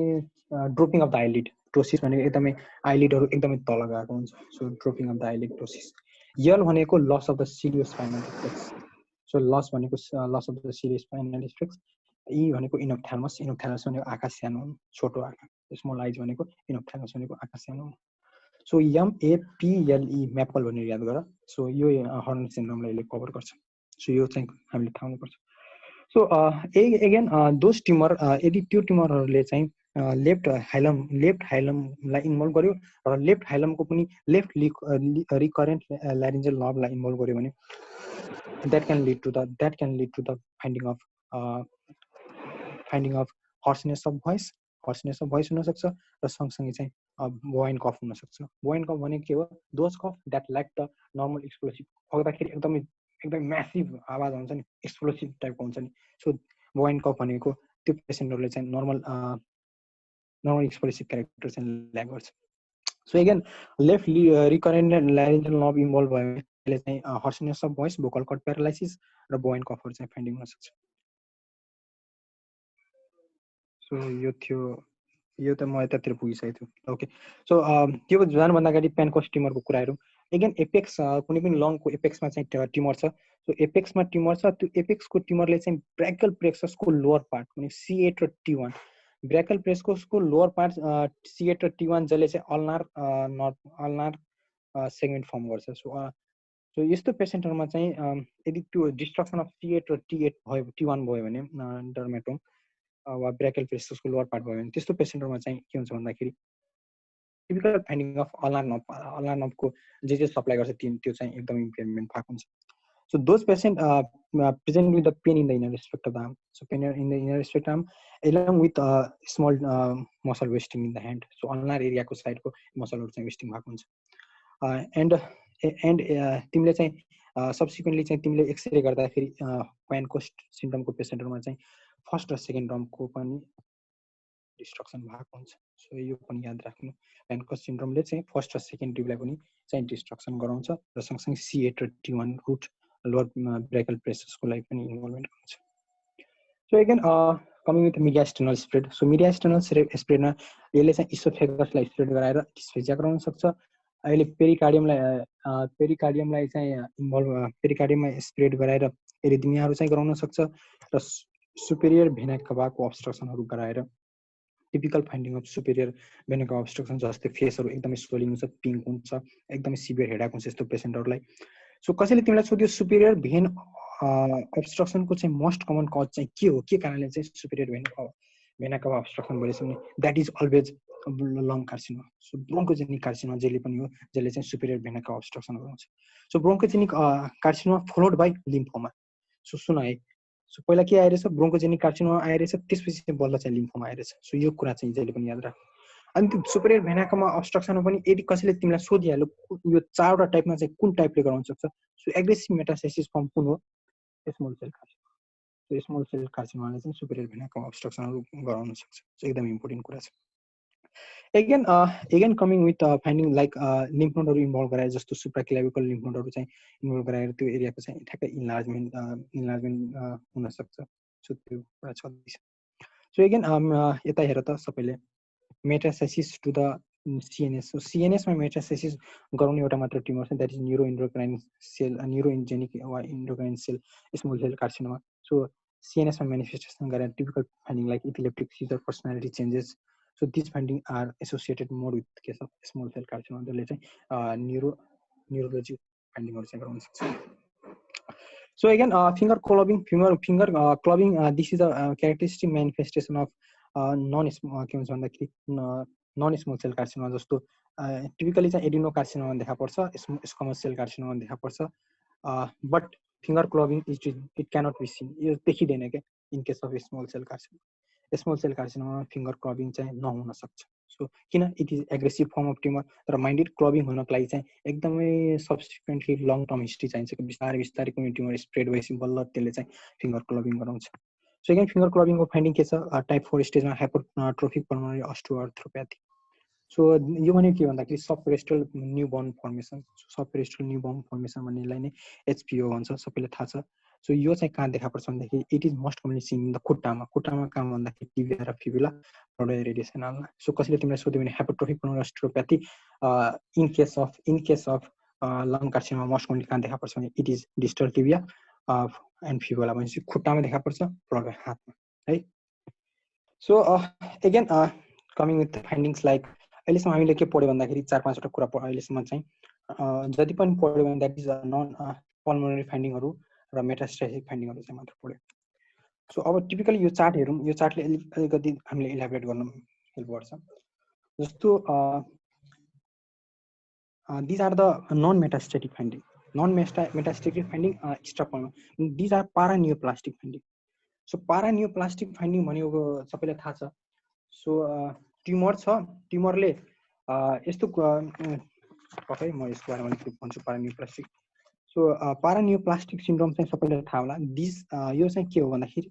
S1: dropping of the eyelid ptosis भनेको एकदमै आइलिडहरू एकदमै तल गएको हुन्छ so dropping of the eyelid ptosis यल भनेको loss of the ciliospinal reflex so loss भनेको loss of the ciliospinal reflex ई भनेको इनोप्थ्यालमस भनेको आँखा सानो हुनु छोटो आँखा स्मल आइज भनेको इनोप्थ्यालमस भनेको आँखा सानो हुनु सो MAPLE म्यापल भनेर याद गर सो यो हर्नर सिन्ड्रोमलाई यसले कभर गर्छ सो यो चाहिँ हामीले थाहा हुनुपर्छ सो एगेन दोज ट्युमर यदि त्यो ट्युमरहरूले चाहिँ लेफ्ट हाइलमलाई इन्भल्भ गर्यो र लेफ्ट हाइलमको पनि लेफ्ट रिकरेन्ट ल्यारिन्जल नर्भलाई इन्भल्भ गर्यो भने that can lead to the finding of hoarseness of voice हुन सक्छ र सँगसँगै चाहिँ बोइन कफ हुन सक्छ बोइन कफ भनेको के हो those cough that lack the normal explosive खोक्दाखेरि एकदमै म्यासिभ आवाज हुन्छ नि एक्सप्लोसिभ टाइपको हुन्छ नि सो बोइन कफ भनेको त्यो पेसेन्टहरूले चाहिँ नर्मल एक्सप्लोसिभ क्यारेक्टर चाहिँ ल्याक गर्छ so again left recurrent laryngeal nerve involve भयो भने त्यसले चाहिँ hoarseness of voice vocal cord paralysis र बोइन कफहरू चाहिँ फाइन्डिङ हुन सक्छ सो यो त म यतातिर पुगिसकेको छु ओके सो त्यो जानुभन्दा अगाडि प्यानकोस ट्युमरको कुराहरू एगेन एपेक्स कुनै पनि लङको एपेक्समा चाहिँ ट्युमर छ सो एपेक्समा ट्युमर छ त्यो एपेक्सको ट्युमरले चाहिँ ब्राकियल प्लेक्ससको लोअर पार्ट भने C8 र T1 brachial प्लेक्ससको lower part C8 र T1 जसले चाहिँ अल्नार सेगमेन्ट फर्म गर्छ सो यस्तो पेसेन्टहरूमा चाहिँ यदि त्यो डिस्ट्रक्सन अफ C8 र T1 भयो भने डर्मेटोम वा ब्रेकल प्रेससको लोअर पार्ट भयो भने त्यस्तो पेसेन्टहरुमा चाहिँ के हुन्छ भन्दाखेरि टिपिकल फाइन्डिङ अफ अल्नार नर्भको जे सप्लाई गर्छ त्यो चाहिँ एकदम इम्पेयरमेन्ट भएको हुन्छ. So those patients present with the pain in the inner aspect of the arm. So pain in the inner aspect arm along with small muscle wasting in the hand. So ulnar area को side को muscle चाहिँ wasting भएको हुन्छ. And तिमीले चाहिँ subsequently चाहिँ तिमीले x-ray गर्दाखेरि Pancoast syndrome को पेशेन्टहरुमा चाहिँ फर्स्ट र सेकेन्ड ड्रमको पनि डिस्ट्रक्सन भएको हुन्छ. सो यो पनि याद राख्नु. Pancoast syndrome ले चाहिँ फर्स्ट र सेकेन्ड ड्युबलाई पनि चाहिँ डिस्ट्रक्सन गराउँछ र सँगसँगै C8 र T1 रुट लोअर ब्रेकल प्रेससको लागि पनि इन्भल्भमेन्ट हुन्छ. So again coming with mediastinal spread. So mediastinal स्प्रेडमा यसले चाहिँ इसोफेगसलाई स्प्रेड गराएर डिस्फेजिया गराउन सक्छ. अहिले पेरिकार्डियमलाई चाहिँ पेरिकार्डियममा स्प्रेड गराएर एरिथमियाहरू चाहिँ गराउन सक्छ र सुपेरियर भेना कभाको अब्स्ट्रक्सनहरू गराएर typical finding of superior vena cava obstruction जस्तै फेसहरू एकदमै स्वेलिङ हुन्छ, पिङ्क हुन्छ, एकदमै सिभियर हेडेक हुन्छ यस्तो पेसेन्टहरूलाई. सो कसैले तिमीलाई सोध्यो सुपेरियर भेन अब्स्ट्रक्सनको चाहिँ मोस्ट कमन कज चाहिँ के हो, के कारणले चाहिँ सुपेरियर भेना कभा अब्स्ट्रक्सन भइरहेछ भने that is always lung carcinoma. So bronchogenic carcinoma जसले पनि हो जसले चाहिँ सुपेरियर भेना कभा अब्स्ट्रक्सन गराउँछ. So bronchogenic carcinoma followed by lymphoma. So सुन है, सो पहिला के आइरहेछ, ब्रोन्कोजेनिक कार्सिनोमा आइरहेछ, त्यसपछि चाहिँ बल्ल चाहिँ लिम्फोमा आइरहेछ. सो यो कुरा चाहिँ जहिले पनि याद राख्नु. अनि त्यो सुपेरियर भेना कभा अब्स्ट्रक्सनमा पनि यदि कसैले तिमीलाई सोधिहाल्यो यो चारवटा टाइपमा चाहिँ कुन टाइपले गराउन सक्छ, सो एग्रेसिभ मेटास्टेसिस फर्म कुन हो, small cell carcinoma. So small cell कार्सिनोमाले चाहिँ सुपेरियर भेना कभा अब्स्ट्रक्सनहरू गराउन सक्छ. सो एकदम इम्पोर्टेन्ट कुरा छ. again coming with finding like lymph node involve गराएर जस्तो सुप्राक्लेविकल lymph node चाहिँ इन्भल्भ गराएर त्यो एरियाको चाहिँ ठ्याक्कै इन्लार्जमेन्ट हुन सक्छ. सो त्यो कुरा छ. सो अगेन यता हेर त सबैले metastasis to the CNS. So CNS मा मेटास्टेसिस गराउने एउटा मात्र ट्युमर छ, that is neuroendocrine cell, neurogenic वा endocrine cell small cell carcinoma. So CNS मा मेनिफेस्टेसन गरेर typical finding like epileptic seizure, personality changes. So these findings are associated more with case of small cell carcinoma. जसले चाहिँ neurology findingहरु चाहिँ गराउन सक्छ. So again finger clubbing this is a characteristic manifestation of non small cell carcinoma. जस्तो typically चाहिँ adenocarcinoma देखा पर्छ, squamous cell carcinoma देखा पर्छ, but finger clubbing it cannot be seen. यो देखिदैन के in case of small cell carcinoma. Small cell carcinoma finger clubbing चाहिँ नहुन सक्छ. सो किन, it is aggressive form of tumour. तर माइन्डेड क्लबिङ हुनको लागि चाहिँ एकदमै सब्सिक्वेन्टली लङ टर्म हिस्ट्री चाहिन्छ. बिस्तारै बिस्तारै कुनै ट्युमर स्प्रेड भएपछि बल्ल त्यसले चाहिँ फिंगर क्लबिङ गराउँछ. सो अगेन फिंगर क्लबिङको फाइन्डिङ के छ, टाइप 4 स्टेजमा हाइपरट्रोफिक पल्मोनरी अस्टियोआर्थ्रोप्याथी. सो यो भनेको के भन्दाखेरि सबपेरेस्टल न्यूबर्न फर्मेसन. सबपेरेस्टल न्यूबर्न फर्मेसन भन्नेलाई नै HPO भन्छ, सबैलाई थाहा छ. सो यो चाहिँ कहाँ देखा पर्छ भन्दाखेरि it is most commonly seen in the खुट्टामा कहाँ भन्दाखेरि टिबिया र फिबुला रोडर रेडियसनलमा. सो कसैले तिमीलाई सोध्यो भने hypertrophic pulmonary osteopathy in case of lung carcinoma most commonly कहाँ देखा पर्छ भने it is distal tibia and fibula भनेपछि खुट्टामा देखा पर्छ, प्लग हातमा है. So again coming with findings like अहिलेसम्म हामीले के पढ्यो भन्दाखेरि 4-5 वटा कुरा अहिलेसम्म चाहिँ जति पनि पढ्यो भने द्याट इज नन पल्मोनरी फाइन्डिङहरु र मेटास्टेटिक फाइन्डिङहरु चाहिँ मात्र पढ्यो. सो अब टिपिकली यो चार्ट हेरौँ. यो चार्टले अलिकति हामीले इलाबोरेट गर्न हेल्प गर्छ. जस्तो these are the non-metastatic finding. Non-metastatic finding extra these are paraneoplastic finding. So paraneoplastic finding भनेको सबैलाई थाहा छ. सो ट्युमर छ, ट्युमरले यस्तो पक्कै म यसको बारेमा अलिकति भन्छु paraneoplastic. सो paraneoplastic syndrome चाहिँ सबैलाई थाहा होला. दिस यो चाहिँ के हो भन्दाखेरि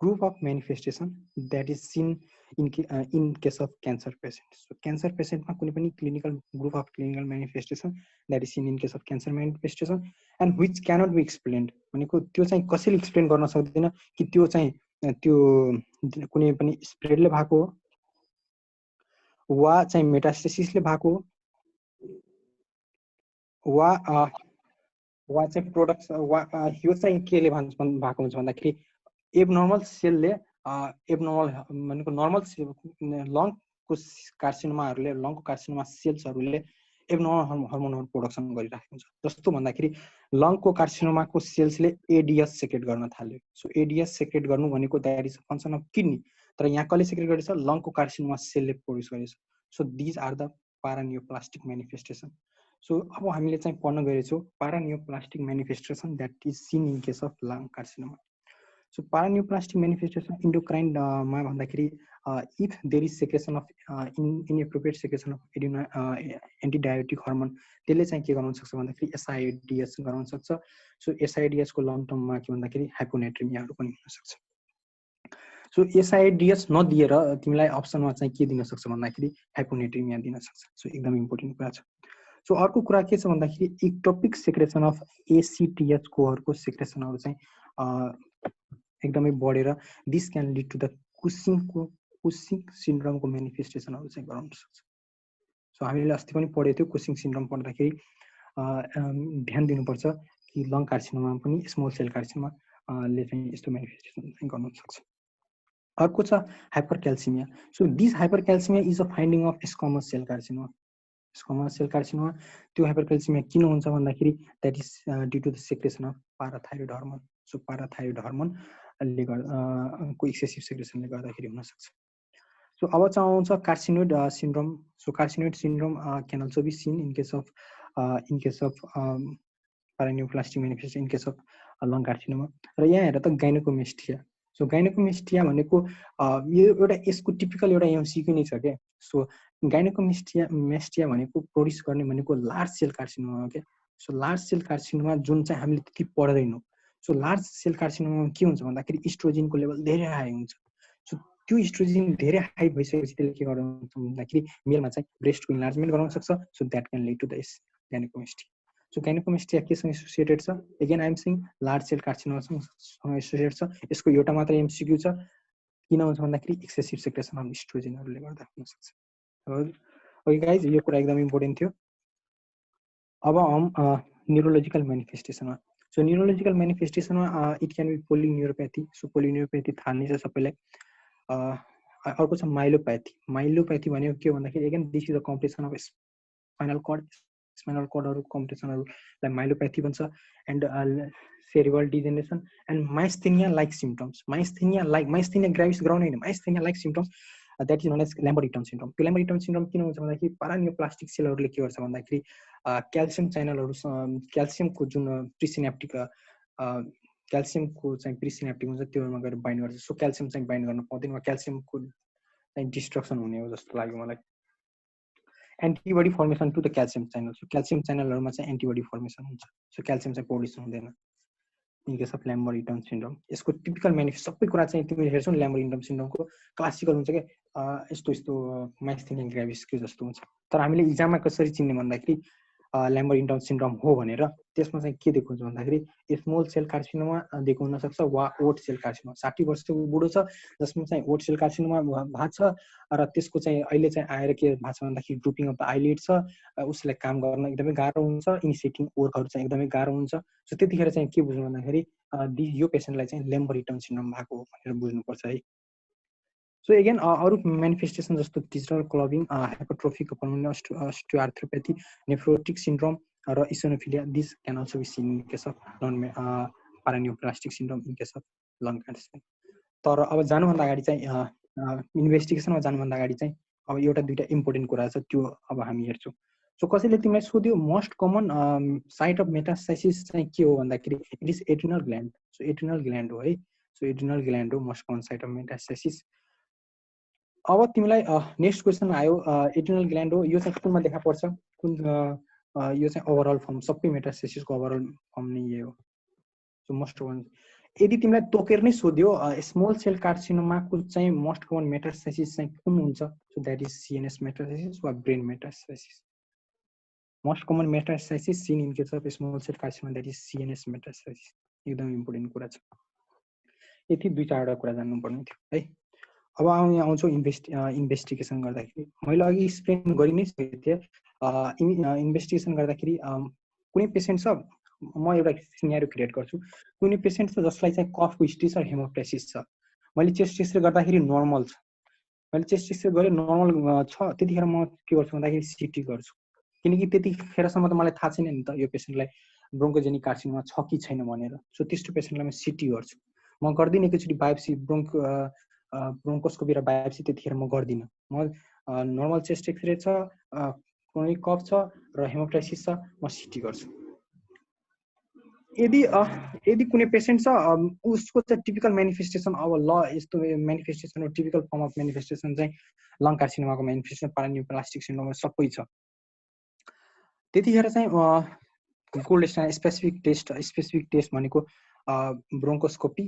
S1: group of manifestation that is seen in case of cancer patients. So cancer patient मा कुनै पनि clinical group of clinical manifestation that is seen in case of cancer manifestation and which cannot be explained. भनेको त्यो चाहिँ कसैले explain गर्न सक्दैन कि त्यो चाहिँ त्यो कुनै पनि स्प्रेडले भएको वा चाहिँ मेटास्टेसिसले भएको वा चाहिँ प्रोडक्ट वा यो चाहिँ केले भएको हुन्छ भन्दाखेरि एबनर्मल सेलले एबनर्मल भनेको नर्मल लङको कार्सिनोमाहरुले लङको कार्सिनोमा सेल्सहरुले एब्नर्मल हर्मोनहरु प्रोडक्सन गरिराखेको हुन्छ। जस्तो भन्दाखेरि लङको कार्सिनोमाको सेल्सले एडीएस सेक्रेट गर्न थाल्यो। सो एडीएस सेक्रेट गर्नु भनेको that is a function of kidney, तर यहाँ कसले सेक्रेट गरेछ? लङको कार्सिनोमा सेलले प्रोड्युस गरेछ। So these are the paraneoplastic manifestation. So अब हामीले चाहिँ पढ्न गएछौँ paraneoplastic manifestation that is seen in case of lung carcinoma. So paraneoplastic manifestation endocrine मा भन्दाखेरि if there is secretion of inappropriate secretion of antidiuretic hormone, त्यसले चाहिँ के गराउन सक्छ भन्दाखेरि SIDS गराउन सक्छ। सो SIDS को लङ टर्ममा के भन्दाखेरि हाइपोनेट्रिमियाहरु पनि हुन सक्छ। सो SIDS नदिएर तिमीलाई अप्सनमा चाहिँ के दिन सक्छ भन्दाखेरि हाइपोनेट्रिमिया दिन सक्छ। सो एकदम इम्पोर्टेन्ट कुरा छ। सो अर्को कुरा के छ भन्दाखेरि इक्टोपिक सेक्रेसन अफ ACTH कोहरुको सेक्रेसनहरु चाहिँ एकदमै बढेर this can lead to the Cushing सिन्ड्रोमको मैनिफेस्टेसनहरु चाहिँ गराउन सक्छ। सो हामीले अस्ति पनि पढेको थियो कुसिङ सिन्ड्रोम पढ्दाखेरि ध्यान दिनुपर्छ कि लङ कार्सिनोमा पनि स्मल सेल कार्सिनोमा ले चाहिँ यस्तो मैनिफेस्टेसन चाहिँ गर्न सक्छ। अर्को छ hypercalcaemia. So this hypercalcaemia is a finding of squamous cell carcinoma. Squamous cell carcinoma त्यो हाइपरक्याल्सिमिया किन हुन्छ भन्दाखेरि that is due to the secretion of parathyroid hormone. So parathyroid hormone ले गर्दा को एक्सेसिभ सेक्रेसनले गर्दाखेरि हुन सक्छ। सो अब चाहिँ आउँछ carcinoid syndrome. So carcinoid syndrome can also be seen in case of paraneoplastic manifestation in case of lung carcinoma। र यहाँ हेर त गाइनोकोमेस्टिया। सो गाइनोकोमेस्टिया भनेको यो एउटा यसको टिपिकल एउटा एमसीक्यू नै छ के। सो गाइनोकोमेस्टिया भनेको प्रोड्युस गर्ने भनेको लार्ज सेल कार्सिनोमा हो के। सो लार्ज सेल कार्सिनोमा जुन चाहिँ हामीले त्यति पढ्दैनौँ। सो लार्ज सेल कार्सिनोमा के हुन्छ भन्दाखेरि इस्ट्रोजिनको लेभल धेरै हाई हुन्छ। सो त्यो इस्ट्रोजिन धेरै हाई भइसकेपछि त्यसले के गर्छ भन्दाखेरि मेलमा चाहिँ ब्रेस्टको इन्लार्जमेन्ट गराउन सक्छ। So that can lead to the gynaecomastia. So gynaecomastia केसँग एसोसिएटेड छ? Again I am saying large cell कार्सिनोमासँग एसोसिएटेड छ। यसको एउटा मात्र एमसीक्यू छ, किन हुन्छ भन्दाखेरि एक्सेसिभ सेक्रेसन अफ इस्ट्रोजिनहरुले गर्दा हुन सक्छ। ओके गाइज, यो कुरा एकदम इम्पोर्टेन्ट थियो। अब हम न्यूरोलॉजिकल मैनिफेस्टेसनमा। सो न्यूरोलॉजिकल मैनिफेस्टेसनमा it can be polyneuropathy. So polyneuropathy थाहा नै छ सबैलाई। अर्को छ माइलोप्याथी। माइलोप्याथी भनेको के भन्दाखेरि again this is a compression of spinal cords कम्प्रेसनहरुलाई माइलोप्याथी भन्छ। And cerebral degeneration and myasthenia like symptoms. Myasthenia gravis ground हैन, myasthenia like symptoms that is known as Lambert Eaton syndrome. त्यो ल्याम्बर्ट-इटन सिन्ड्रोम किन हुन्छ भन्दाखेरि पारानियोप्लास्टिक सेलहरुले के गर्छ भन्दाखेरि क्याल्सियम च्यानलहरु क्याल्सियमको जुन प्रिसिनेप्टिक क्याल्सियमको चाहिँ प्रिसिनेप्टिक हुन्छ त्योमा गएर बाइन्ड गर्छ। सो क्याल्सियम चाहिँ बाइन्ड गर्न पाउँदैन, क्याल्सियमको चाहिँ डिस्ट्रक्सन हुने हो जस्तो लाग्यो मलाई। Antibody formation to the calcium channel. So calcium च्यानलहरुमा चाहिँ एन्टिबडी फर्मेसन हुन्छ। सो क्याल्सियम चाहिँ प्रोड्युस हुँदैन in case of Lambert Eaton syndrome. यसको टिपिकल मैनिफेस्ट सबै कुरा चाहिँ तिमीले हेर्छौ ल्याम्बर्ट-इटन सिन्ड्रोमको क्लासिकल हुन्छ के यस्तो माइस्थेनिया ग्राभिसको जस्तो हुन्छ। तर हामीले एक्जाममा कसरी चिन्ने भन्दाखेरि ल्याम्बर्ट-इटन सिन्ड्रोम हो भनेर त्यसमा चाहिँ के देखाउँछ भन्दाखेरि स्मल सेल कार्सिनोमा दिएको हुन सक्छ वा ओट सेल कार्सिनोमा। 60 वर्षको बुढो छ जसमा चाहिँ ओट सेल कार्सिनोमा भएको छ र त्यसको चाहिँ अहिले चाहिँ आएर के भएको छ भन्दाखेरि ड्रुपिङ अफ द आइलिड छ। उसलाई काम गर्न एकदमै गाह्रो हुन्छ, इनिसिएटिङ वर्कहरु चाहिँ एकदमै गाह्रो हुन्छ। सो त्यतिखेर चाहिँ के बुझ्नु भन्दाखेरि यो पेशेन्टलाई चाहिँ ल्याम्बर्ट-इटन सिन्ड्रोम भएको हो भनेर बुझ्नुपर्छ है। सो अगेन अरु मैनिफेस्टेसन जस्तो digital clubbing, hypertrophic pulmonary osteoarthropathy, nephrotic syndrome र eosinophilia this can also be seen in case of paraneoplastic syndrome in case of lung cancer. तर अब जानुभन्दा अगाडि चाहिँ इन्भेस्टिगेसनमा जानुभन्दा अगाडि चाहिँ अब एउटा दुईटा इम्पोर्टेन्ट कुरा छ त्यो अब हामी हेर्छौँ। सो कसैले तिमीलाई सोध्यो most common site of metastasis चाहिँ के हो भन्दाखेरि it is adrenal gland. So adrenal gland हो है। सो एड्रिनल ग्ल्यान्ड हो most common site of metastasis. अब तिमीलाई नेक्स्ट क्वेसन आयो एड्रिनल ग्ल्यान्ड हो, यो चाहिँ कुनमा देखा पर्छ कुन यो चाहिँ ओभरअल फर्म सबै मेटास्टासिसको ओभरअल फर्म नै यही हो। सो मोस्ट कमन यदि तिमीलाई तोकेर नै सोध्यो स्मल सेल कार्सिनोमाको चाहिँ मोस्ट कमन मेटास्टासिस चाहिँ कुन हुन्छ, so that is CNS metastasis वा brain metastasis. Most common metastasis seen in case of small cell carcinoma that is CNS metastasis. एकदम इम्पोर्टेन्ट कुरा छ, यति दुई चारवटा कुरा जान्नुपर्ने थियो है। अब यहाँ आउँछौँ इन्भेस्टिगेसन गर्दाखेरि। मैले अघि एक्सप्लेन गरि नै सकेको थिएँ। इन्भेस्टिगेसन गर्दाखेरि कुनै पेसेन्ट छ, म एउटा सिनारियो क्रिएट गर्छु। कुनै पेसेन्ट छ जसलाई चाहिँ कफको हिस्ट्री छ, हेमोप्टाइसिस छ। मैले चेस्ट एक्सरे गर्दाखेरि नर्मल छ, मैले चेस्ट एक्सरे गरेँ नर्मल छ, त्यतिखेर म के गर्छु भन्दाखेरि सिटी गर्छु। किनकि त्यतिखेरसम्म त मलाई थाहा छैन नि त यो पेसेन्टलाई ब्रोन्कोजेनिक कार्सिनोमा छ कि छैन भनेर। सो त्यस्तो पेसेन्टलाई म सिटी गर्छु, म गर्दिनँ एकैचोटि बायोप्सी ब्रोन्कोस्कोपी र बायोप्सी त्यतिखेर म गर्दिनँ। म नर्मल चेस्ट एक्सरे छ, क्रोनिक कफ छ र हेमोक्राइसिस छ, म सिटी गर्छु। यदि कुनै पेसेन्ट छ उसको चाहिँ टिपिकल मेनिफेस्टेसन, अब ल यस्तो manifestation typical form of manifestation चाहिँ लङ कार्सिनोमाको मेनिफेस्टेसन पारान्यूप्लास्टिक सिन्ड्रोममा सबै छ, त्यतिखेर चाहिँ गोल्ड स्ट्यान्डर्ड स्पेसिफिक टेस्ट भनेको ब्रोन्कोस्कोपी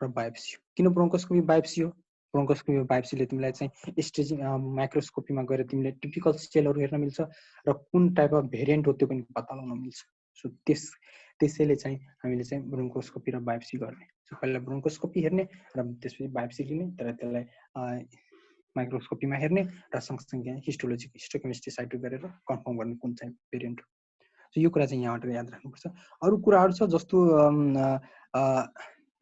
S1: र बायोप्सी हो। किन ब्रोन्कोस्कोपी बायोप्सी हो? ब्रोन्कोस्कोपी बायोप्सीले तिमीलाई चाहिँ स्टेजिङ माइक्रोस्कोपीमा गएर तिमीले टिपिकल सेलहरू हेर्न मिल्छ र कुन टाइप अफ भेरिएन्ट हो त्यो पनि पत्ता लगाउन मिल्छ। सो त्यसैले चाहिँ हामीले चाहिँ ब्रोन्कोस्कोपी र बायोप्सी गर्ने। सो पहिला ब्रोन्कोस्कोपी हेर्ने र त्यसपछि बायोप्सी लिने, तर त्यसलाई माइक्रोस्कोपीमा हेर्ने र सँगसँगै हिस्टोकेमिस्ट्री साइटो गरेर कन्फर्म गर्ने कुन चाहिँ भेरिएन्ट हो। सो यो कुरा चाहिँ यहाँबाट याद राख्नुपर्छ। अरू कुराहरू छ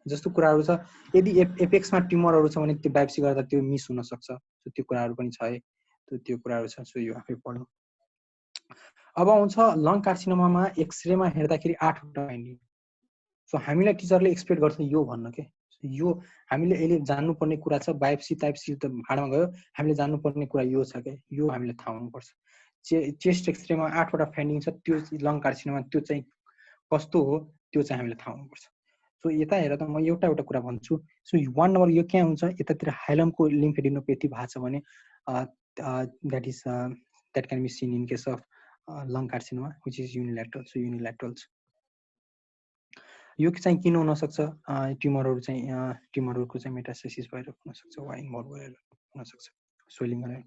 S1: जस्तो कुराहरू छ, यदि एपेक्समा ट्युमरहरू छ भने त्यो बायोप्सी गर्दा त्यो मिस हुन सक्छ। सो त्यो कुराहरू पनि छ है, त्यो कुराहरू छ। सो यो आफै पढ्नु। अब आउँछ लङ कार्सिनोमामा एक्सरेमा हेर्दाखेरि 8वटा फाइन्डिङ। सो हामीलाई टिचरले एक्सपेक्ट गर्छ यो भन्न के, यो हामीले अहिले जान्नुपर्ने कुरा छ। बायोप्सी टाइप्सी त भाडमा गयो, हामीले जान्नुपर्ने कुरा यो छ के, यो हामीले थाहा हुनुपर्छ। चेस्ट एक्सरेमा 8वटा फाइन्डिङ छ, त्यो लङ कार्सिनोमा त्यो चाहिँ कस्तो हो त्यो चाहिँ हामीले थाहा हुनुपर्छ। सो यता हेर त म एउटा कुरा भन्छु। सो 1 नम्बर यो क्या हुन्छ, यतातिर हाइलमको लिम्फेडिनोपेथी भएको छ भने that can be seen in case of lung carcinoma which is unilateral. So unilateral यो चाहिँ किन हुनसक्छ, ट्युमरहरूको चाहिँ मेटास्टेसिस भएर हुनसक्छ, वा इन्भल्भ भएर हुनसक्छ, स्वेलिङ गरेर।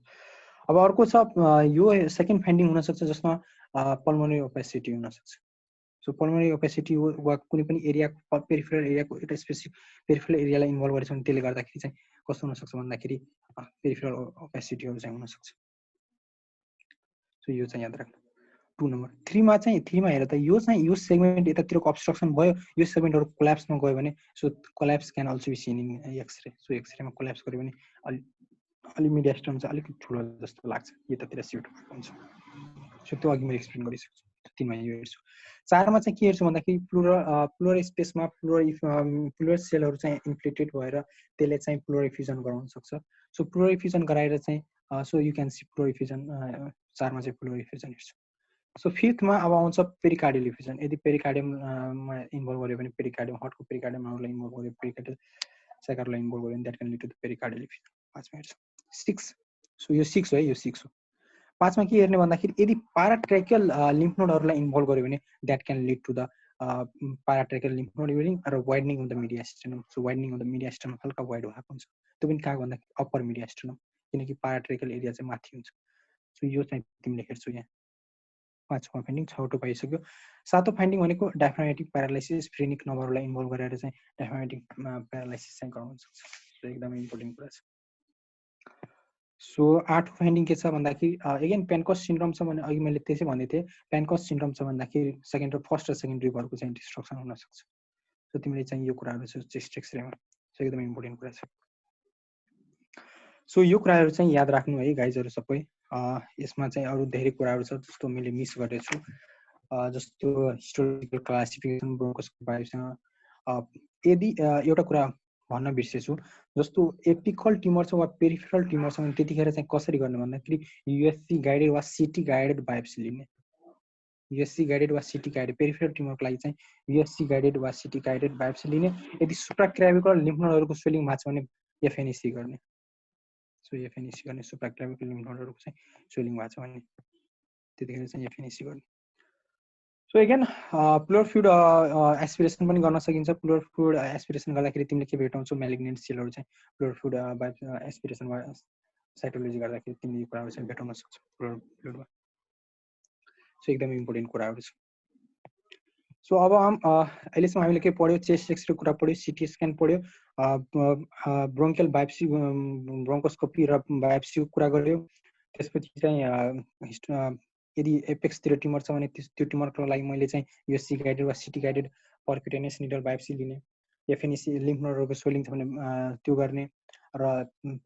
S1: अब अर्को छ यो सेकेन्ड फाइन्डिङ हुनसक्छ जसमा पल्मोनरी ओपेसिटी हुनसक्छ। सो पल्मोनरी ओपेसिटी वा कुनै पनि एरिया पेरिफेरल एरियाको एउटा स्पेसिफिक पेरिफेरल एरियालाई इन्भल्भ गरेछ भने त्यसले गर्दाखेरि चाहिँ कस्तो हुनसक्छ भन्दाखेरि पेरिफेरल ओपेसिटीहरू चाहिँ हुनसक्छ। सो यो चाहिँ याद राख्नु। 2 नम्बर 3मा हेर त यो सेगमेन्ट यतातिरको अब्स्ट्रक्सन भयो, यो सेगमेन्टहरू कोल्याप्समा गयो भने so collapse can also be seen in X ray. So एक्सरेमा कोल्याप्स गर्यो भने अलि मिडियास्टम चाहिँ अलिक ठुलो जस्तो लाग्छ, यतातिर सिफ्ट हुन्छ। सो त्यो अघि मैले एक्सप्लेन गरिसक्छु। 3मा यो हेर्छु। 4मा चाहिँ के हेर्छु भन्दाखेरि प्लुरल स्पेसमा प्लुरल सेलहरू चाहिँ इन्फ्लेटेड भएर त्यसले चाहिँ प्लुरल फ्युजन गराउन सक्छ। सो प्लुरल फ्युजन गराएर चाहिँ so you can see pleural effusion. 4मा चाहिँ प्लुरल फ्युजन हेर्छु। सो 5मा अब आउँछ पेरिकार्डियल फ्युजन। यदि पेरिकार्डियममा इन्भल्भ गर्यो भने पेरिकार्डियम हर्टको पेरिकार्डियमलाई इन्भल्भ गर्यो, पेरिकार्डियल साइकरलाई इन्भल्भ गर्यो भने that can lead to the pericardial effusion. 5मा हेर्छु। 6 सो यो 6 हो है, यो 6 हो। 5मा के हेर्ने भन्दाखेरि यदि पाराट्रेकियल लिम्फ नोडहरूलाई इन्भल्भ गर्यो भने that can lead to the paratracheal lymph node eroding र widening of the mediastinum. So widening of the mediastinum हल्का वाइड भएको हुन्छ, त्यो पनि कहाँ भन्दाखेरि अप्पर मिडियास्टेनम, किनकि पाराट्रेकियल एरिया चाहिँ माथि हुन्छ। सो यो चाहिँ तिमीले हेर्छौ यहाँ। 5वां फाइन्डिङ 6वटा भइसक्यो। 7औं फाइन्डिङ भनेको डायफ्रामेटिक प्यारालाइसिस, फ्रेनिक नर्भहरूलाई इन्भल्भ गरेर चाहिँ डायफ्रामेटिक प्यारालाइसिस चाहिँ गराउन सक्छ। सो एकदमै इम्पोर्टेन्ट कुरा छ। सो 8औं फाइन्डिङ के छ भन्दाखेरि अगेन पेनकस सिन्ड्रोम छ भने अघि मैले त्यसै भन्दै थिएँ, पेनकस सिन्ड्रोम छ भन्दाखेरि फर्स्ट र सेकेन्ड रिभरको चाहिँ डिस्ट्रक्सन हुन सक्छ। सो तिमीले चाहिँ यो कुराहरू छ चेस्ट एक्सरेमा, सो एकदमै इम्पोर्टेन्ट कुरा छ। सो यो कुराहरू चाहिँ याद राख्नु है गाइजहरू सबै। यसमा चाहिँ अरू धेरै कुराहरू छ जस्तो मैले मिस गरेछु, जस्तो हिस्टोरिकल क्लासिफिकेसन ब्रोन्कोस्कोपी बायोप्सीसँग। यदि एउटा कुरा भन्न बिर्सेछु, जस्तो एपिकल ट्युमर छ वा पेरिफेरल ट्युमर छ भने त्यतिखेर चाहिँ कसरी गर्ने भन्दाखेरि युएससी गाइडेड वा सिटी गाइडेड बायोप्सी लिने। युएससी गाइडेड वा सिटी गाइडेड पेरिफेरल ट्युमरको लागि चाहिँ युएससी गाइडेड वा सिटी गाइडेड बायोप्सी लिने। यदि सुप्राक्ल्याविकल लिम्फ नोडहरूको स्वेलिङ भएको छ भने एफएनएसी गर्ने। सो एफएनएसी गर्ने, सुप्राक्ल्याविकल लिम्फ नोडहरूको चाहिँ स्वेलिङ भएको छ भने त्यतिखेर चाहिँ एफएनएसी गर्ने। So again plural fluid aspiration पनि गर्न सकिन्छ। प्लुरल फ्लुइड एस्पिरेसन गर्दाखेरि तिमीले के भेटाउँछौ, म्यालिग्नेन्ट सेलहरू चाहिँ प्लुरल फ्लुइड एस्पिरेसन वा साइटोलोजी गर्दाखेरि तिमीले यो कुराहरू चाहिँ भेटाउन सक्छौ प्लुरल फ्लुइडमा। सो एकदमै इम्पोर्टेन्ट कुराहरू छ। सो अब अहिलेसम्म हामीले के पढ्यो, चेस्ट एक्सरे कुरा पढ्यो, सिटी स्क्यान पढ्यो, ब्रोन्कियल बायोप्सी ब्रोन्कोस्कोपी र बायोप्सीको कुरा गर्यो। त्यसपछि चाहिँ यदि एपेक्सतिर ट्युमर छ भने त्यो ट्युमरको लागि मैले चाहिँ युएससी गाइडेड वा सिटी गाइडेड पर्क्युटेनियस निडल बायोप्सी लिने। एफएनएसी लिम्फ नोडहरूको स्वेलिङ छ भने त्यो गर्ने। र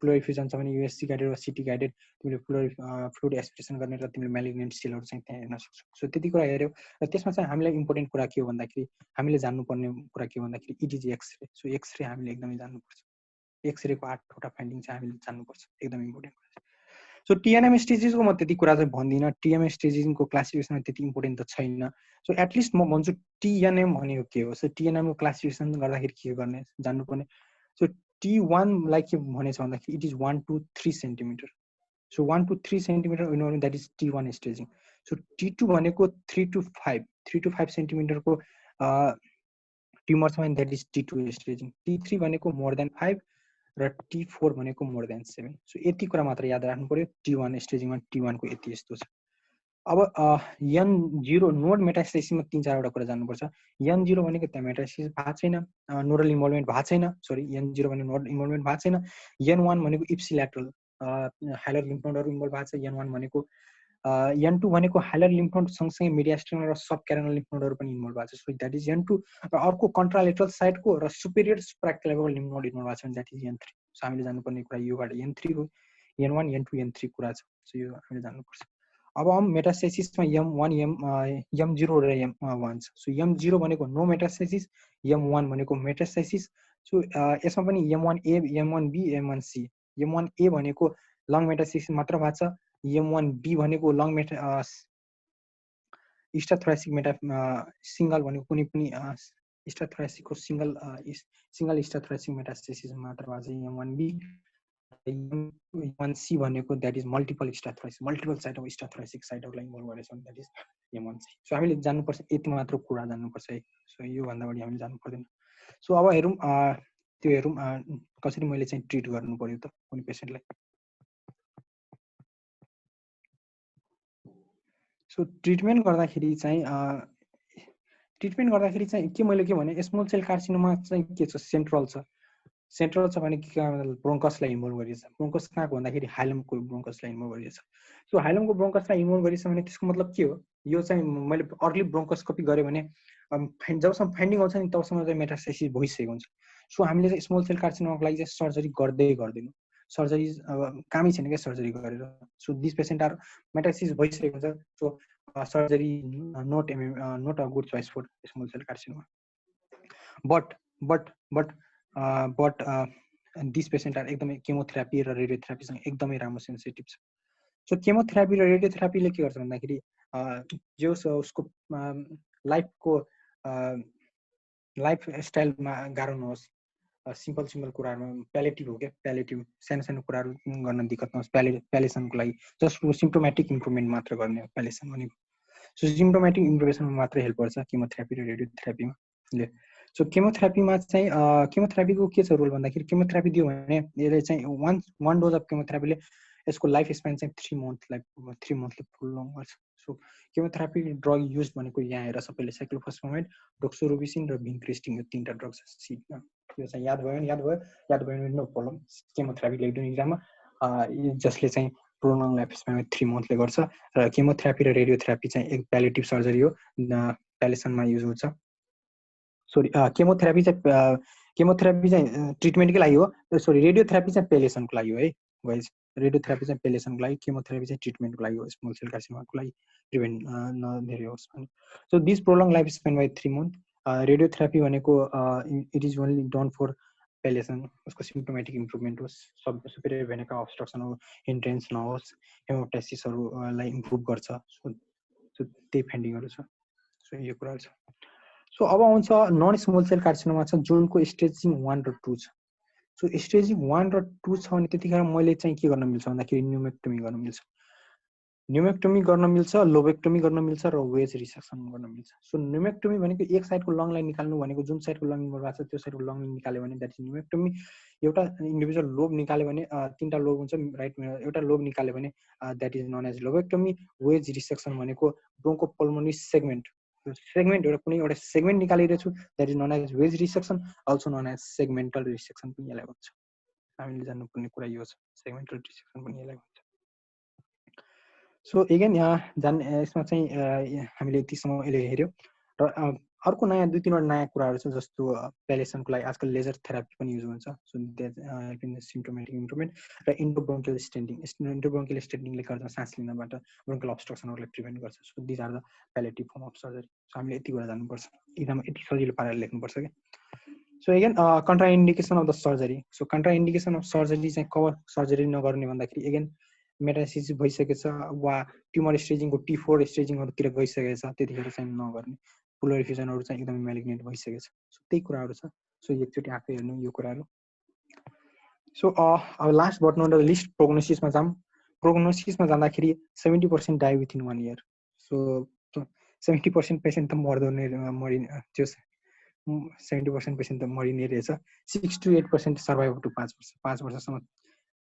S1: प्लुरल फ्युजन छ भने युएससी गाइडेड र सिटी गाइडेड तिमीले फ्लुइड एस्पिरेसन गर्ने र तिमीले म्यालिग्नेन्ट सेलहरू चाहिँ त्यहाँ हेर्न सक्छौ। सो त्यति कुरा हेऱ्यौ र त्यसमा चाहिँ हामीलाई इम्पोर्टेन्ट कुरा के हो भन्दाखेरि हामीले जान्नुपर्ने कुरा के हो भन्दाखेरि it is X-ray. So X-ray हामीले एकदमै जान्नुपर्छ। एक्सरेको 8वटा फाइन्डिङ चाहिँ हामीले जान्नुपर्छ, एकदम इम्पोर्टेन्ट कुरा। सो टिएनएम स्टेजेसको म त्यति कुरा चाहिँ भन्दिनँ, टिएनएम स्टेजेसको क्लासिफिकेसनमा त्यति इम्पोर्टेन्ट त छैन। सो एटलिस्ट म भन्छु टिएनएम भनेको के हो। सो टिएनएमको क्लासिफिकेसन गर्दाखेरि के गर्ने जान्नुपर्ने। सो T1 के भनेछ भन्दाखेरि it is 1 to 3 centimetre. So 1 to 3 centimetre that is T1 staging. So T2 भनेको 3 to 5 सेन्टिमिटरको ट्युमर छ भने that is T2 staging. T3 भनेको मोर देन 5 र T4 भनेको मोर देन 7। सो यति कुरा मात्र याद राख्नु पर्यो T1 स्टेजिङमा। T1 को यति यस्तो छ। अब N0 नोड मेटास्टेसिसमा 3-4वटा कुरा जान्नुपर्छ। N0 भनेको त्यहाँ मेटास्टेसिस भएको छैन, नोडल इन्भल्भमेन्ट भएको छैन, सरी N0 भनेको नोड इन्भल्भमेन्ट भएको छैन। N1 भनेको इप्सिल्याटरल हाइलर लिम्फ नोडहरू इन्भल्भ भएको छ। N1 भनेको N2 भनेको हाइलर लिम्फ नोड सँगसँगै मिडियास्ट्रिनल र सब क्यारेनल लिम्फ नोडहरू पनि इन्भल्भ भएको छ। सो द्याट इज N2 र अर्को कन्ट्रालेटरल साइडको र सुपेरियर सुप्राक्लेभिकल लिम्फ नोड इन्भल्भ भएको छ भने द्याट इज N3। सो हामीले जान्नुपर्ने कुरा योबाट N3 हो। N1 N2 N3 कुरा छ। सो यो हामीले जान्नुपर्छ। अब मेटास्टेसिसमा M1 M0 र M1 छ। सो M0 भनेको नो मेटास्टेसिस, M1 भनेको मेटास्टेसिस। सो यसमा पनि M1A M1B M1C। M1A भनेको लङ मेटास्टेसिस मात्र भएको छ। M1B भनेको लङ इस्टाथोरासिक सिंगल भनेको कुनै पनि इस्टाथोरासिकको सिंगल इस्टाथोरासिक मेटास्टेसिस मात्र भएको छ M1B। M1C भनेको that is multiple extrathoracic, multiple side of extrathoracic साइडहरूलाई इन्भल्भ गरेछ भने द्याट इज M1C। सो हामीले जान्नुपर्छ, यति मात्र कुरा जान्नुपर्छ है। सो योभन्दा बढी हामीले जान्नु पर्दैन। सो अब हेरौँ त्यो हेरौँ कसरी मैले चाहिँ ट्रिट गर्नु पर्यो त कुनै पेसेन्टलाई। सो ट्रिटमेन्ट गर्दाखेरि चाहिँ के मैले के भने स्मल सेल कार्सिनोमा चाहिँ के छ सेन्ट्रल छ। सेन्ट्रल छ भने ब्रोङ्कसलाई इन्भल्भ गरिएछ। ब्रोङ्कस कहाँको भन्दाखेरि हाइलमको ब्रोङ्कसलाई इन्भल्भ गरिएछ। सो हाइलमको ब्रोङ्कसलाई इन्भल्भ गरिएछ भने त्यसको मतलब के हो, यो चाहिँ मैले अर्ली ब्रोङ्कोस्कोपी गरेँ भने जबसम्म फाइन्डिङ आउँछ नि तबसम्म चाहिँ मेटास्टेसिस भइसकेको हुन्छ। सो हामीले चाहिँ स्मल सेल कार्सिनोमाको लागि चाहिँ सर्जरी गर्दैनौँ। सर्जरी कामै छैन क्या सर्जरी गरेर। So this patient are metastasis भइसकेको हुन्छ। So surgery not a good choice for small cell carcinoma. But this patient are एकदमै केमोथेरापी र रेडियोथेरापीसँग एकदमै राम्रो सेन्सिटिभ छ। सो केमोथेरापी र रेडियोथेरापीले के गर्छ भन्दाखेरि जो उसको लाइफ स्टाइलमा गाह्रो नहोस्, सिम्पल कुराहरूमा प्यालेटिभ हो क्या, प्यालेटिभ सानो कुराहरू गर्न दिक्कत नहोस्, प्यालेसनको लागि जस्ट सिम्प्टोमेटिक इम्प्रुभमेन्ट मात्र गर्ने प्यालेसन भनेको। सो सिम्प्टोमेटिक इम्प्रुभमेन्टमा मात्र हेल्प गर्छ केमोथेरापी र रेडियोथेरापीमा। सो केमोथेरापीमा चाहिँ केमोथेरापीको के छ रोल भन्दाखेरि केमोथेरापी दियो भने यसले चाहिँ वान डोज अफ केमोथेरापीले यसको लाइफ स्पेन चाहिँ 3 मन्थले प्रोलङ गर्छ। सो केमोथेरापी ड्रग युज भनेको यहाँ हेर सबैले साइक्लोफोस्फेमाइड, डोक्सोरुबिसिन र भिन्क्रिस्टिन यो 3टा ड्रग छ सिटमा। यो चाहिँ याद भयो नो प्रब्लम। केमोथेरापी लेख्नु इक्जाममा जसले चाहिँ प्रोलङ लाइफ स्पेन 3 मन्थले गर्छ र केमोथेरापी र रेडियोथेरापी चाहिँ एक प्यालेटिभ सर्जरी हो, प्यालेसनमा युज हुन्छ। सरी केमोथेरापी चाहिँ ट्रिटमेन्टकै लागि हो, सरी रेडियोथेरापी चाहिँ पेलेसनको लागि हो है गाइज। रेडियोथेरापी चाहिँ पेलेसनको लागि, केमोथेरापी चाहिँ ट्रिटमेन्टको लागि हो, स्मल सेल कार्सिनोमाको लागि प्रिभेन्ट नधेरै होस् भने। So this prolong life span by 3 month. Radiotherapy भनेको it is only done for palliation, उसको सिम्प्टोमेटिक इम्प्रुभमेन्ट होस्, सुपेरियर भेनाका अब्स्ट्रक्सन हो, हिन्ड्रेन्स नहोस्, हेमोटाइसिसहरूलाई इम्प्रुभ गर्छ। सो त्यही फाइन्डिङहरू छ। सो यो कुराहरू छ। सो अब आउँछ नन स्मल सेल कार्सिनोमा छ जुनको स्टेजिङ 1 र 2 छ। सो स्टेजिङ 1 र 2 छ भने त्यतिखेर मैले चाहिँ के गर्न मिल्छ भन्दाखेरि न्युमेक्टोमी गर्न मिल्छ। न्युमेक्टोमी गर्न मिल्छ, लोबेक्टोमी गर्न मिल्छ र वेज रिसेक्सन गर्न मिल्छ। सो न्युमेक्टोमी भनेको एक साइडको लङलाई निकाल्नु भनेको जुन साइडको लङ इन्भल्भ भएको छ त्यो साइडको लङ निकाल्यो भने द्याट इज न्युमेक्टोमी। एउटा इन्डिभिजुअल लोब निकाल्यो भने 3टा लोब हुन्छ राइट, एउटा लोब निकाल्यो भने that is known as lobectomy. Wedge resection भनेको ब्रोन्कोपल्मोनरी सेगमेन्ट एउटा कुनै एउटा सेगमेन्ट निकालिरहेको छु that is known as wedge resection, also known as segmental resection पनि यसलाई भन्छ। हामीले जान्नुपर्ने कुरा यो छ, सेगमेन्टल रिसेक्सन पनि यसलाई भन्छ। सो एगेन यसमा चाहिँ हामीले यतिसम्म यसले हेऱ्यो र अर्को नयाँ 2-3 नयाँ कुराहरू छ जस्तो प्यालेसनको लागि आजकल लेजर थेरापी पनि युज हुन्छ so that help in symptomatic improvement र इन्डोब्रोङ्कियल स्टेन्डिङ इन्डोब्रोङ्कियल स्टेन्डिङले गर्दा सास लिनबाट ब्रोङ्कियल अब्स्ट्रक्सनहरूलाई प्रिभेन्ट गर्छ so these are the palliative form of surgery so हामीले यति कुरा जान्नुपर्छ एकदम यति सजिलो पाराले लेख्नुपर्छ क्या so again contraindication of the surgery so contraindication of surgery चाहिँ कब सर्जरी नगर्ने भन्दाखेरि एगेन मेटासिस भइसकेछ वा ट्युमर स्टेजिङको T4 स्टेजिङहरूतिर गइसकेको छ त्यतिखेर चाहिँ नगर्ने पुलर फ्युजनहरू चाहिँ एकदमै म्यालिग्नेन्ट भइसकेको छ सो त्यही कुराहरू छ सो एकचोटि आफै हेर्नु यो कुराहरू सो अब last but not the least प्रोग्नोसिसमा जाऊँ प्रोग्नोसिसमा जाँदाखेरि 70% die within 1 year so 70% patient त मर्दै त्यो 70% पेसेन्ट त मरिने रहेछ 6 to 8% सर्भाइभ टु 5 वर्षसम्म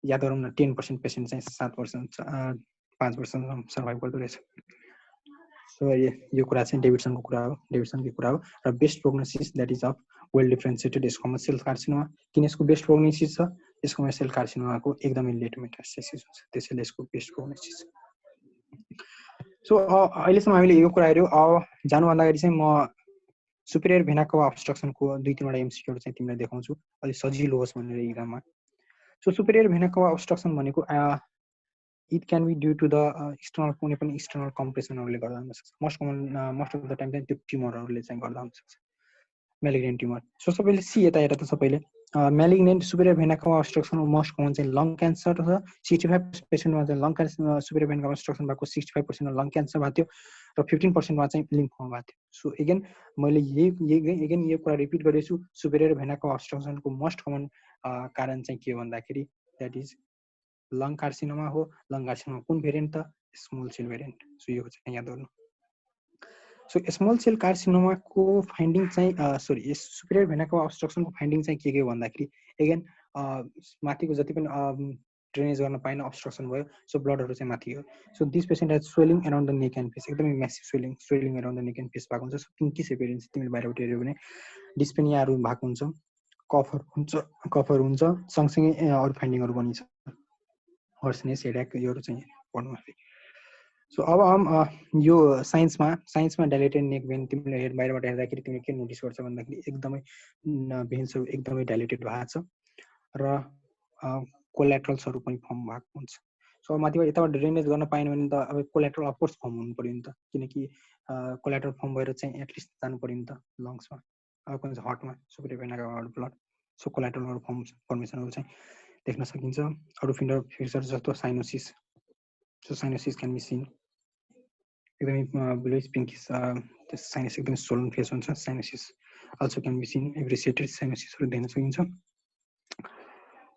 S1: याद गरौँ न 10% पेसेन्ट चाहिँ 7 वर्ष 5 वर्षसम्म सर्भाइभ गर्दो रहेछ सो यो कुरा चाहिँ डेभिडसनको कुरा हो र best prognosis that is of well differentiated squamous cell carcinoma किन यसको बेस्ट प्रोग्नोसिस छ स्क्वामस सेल कार्सिनोमाको एकदमै लेट मेटास्टेसिस हुन्छ त्यसैले यसको बेस्ट प्रोग्नोसिस सो अहिलेसम्म हामीले यो कुरा हेऱ्यौँ जानुभन्दाखेरि चाहिँ म सुपेरियर भेना कभा अब्स्ट्रक्सनको 2-3 एमसिक्यूहरू चाहिँ तिमीलाई देखाउँछु अलिक सजिलो होस् भनेर एक्जाममा so superior vena cava obstruction भनेको it can be due to the external कुनै पनि एक्सटर्नल कम्प्रेसनहरूले गर्दा हुनसक्छ मोस्ट अफ द टाइम चाहिँ त्यो ट्युमरहरूले चाहिँ गर्दा हुनसक्छ म्यालिग्नेन्ट ट्युमर सो सबैले सी यता हेर त सबैले म्यालिग्नेन्ट superior vena cava obstruction most common चाहिँ लङ क्यान्सर छ 65%मा चाहिँ long cancer superior vena cava obstruction भएको 65% लङ क्यान्सर भएको थियो र 15%मा चाहिँ लिम्फोमा भएको थियो सो एगेन मैले यो कुरा रिपिट गर्दैछु superior vena Kabhi अब्स्ट्रक्सनको most common कारण चाहिँ के हो भन्दाखेरि द्याट इज लङ कार्सिनोमा हो लङ कार्सिनोमा कुन भेरिएन्ट त स्मल सेल भेरिएन्ट सो यो चाहिँ याद गर्नु सो स्मल सेल कार्सिनोमाको फाइन्डिङ चाहिँ सुपेरियर भेना कभा अब्स्ट्रक्सनको फाइन्डिङ चाहिँ के हो भन्दाखेरि एगेन माथिको जति पनि ड्रेनेज गर्न पाएन अब्स्ट्रक्सन भयो सो ब्लडहरू चाहिँ माथि हो so this patient has swelling around the neck and face एकदमै massive swelling around the neck and face भएको हुन्छ सो पिङ्किस एपियरेन्स तिमीले बाहिरबाट हेऱ्यौ भने डिस्पेनियाहरू भएको हुन्छ कफर हुन्छ सँगसँगै अरू फाइन्डिङहरू पनि छ हर्सनेस हेडेक योहरू चाहिँ पढ्नु माथि सो अब यो साइन्समा डाइलेटेड नेक भेन तिमीले बाहिरबाट हेर्दाखेरि तिमीले के नोटिस गर्छ भन्दाखेरि एकदमै भेन्सहरू एकदमै डाइलेटेड भएको छ र कोल्याट्रल्सहरू पनि फर्म भएको हुन्छ सो माथिबाट यताबाट ड्रेनेज गर्न पाएन भने त अब कोल्याट्रल अफकोर्स फर्म हुनु पर्यो नि त किनकि कोल्याट्रल फर्म भएर चाहिँ एटलिस्ट जानु पर्यो नि त लङ्समा अब कुन चाहिँ हर्टमा superior vena cava blood so कोल्याट्रलहरू फर्मेसनहरू चाहिँ देख्न सकिन्छ अरू फिचर जस्तो cyanosis so cyanosis can be seen एकदमै ब्लुइश पिङ्किस त्यो साइनस एकदमै सोलन फेस हुन्छ cyanosis also can be seen एभ्रिसिएटेड साइनोसिसहरू देख्न सकिन्छ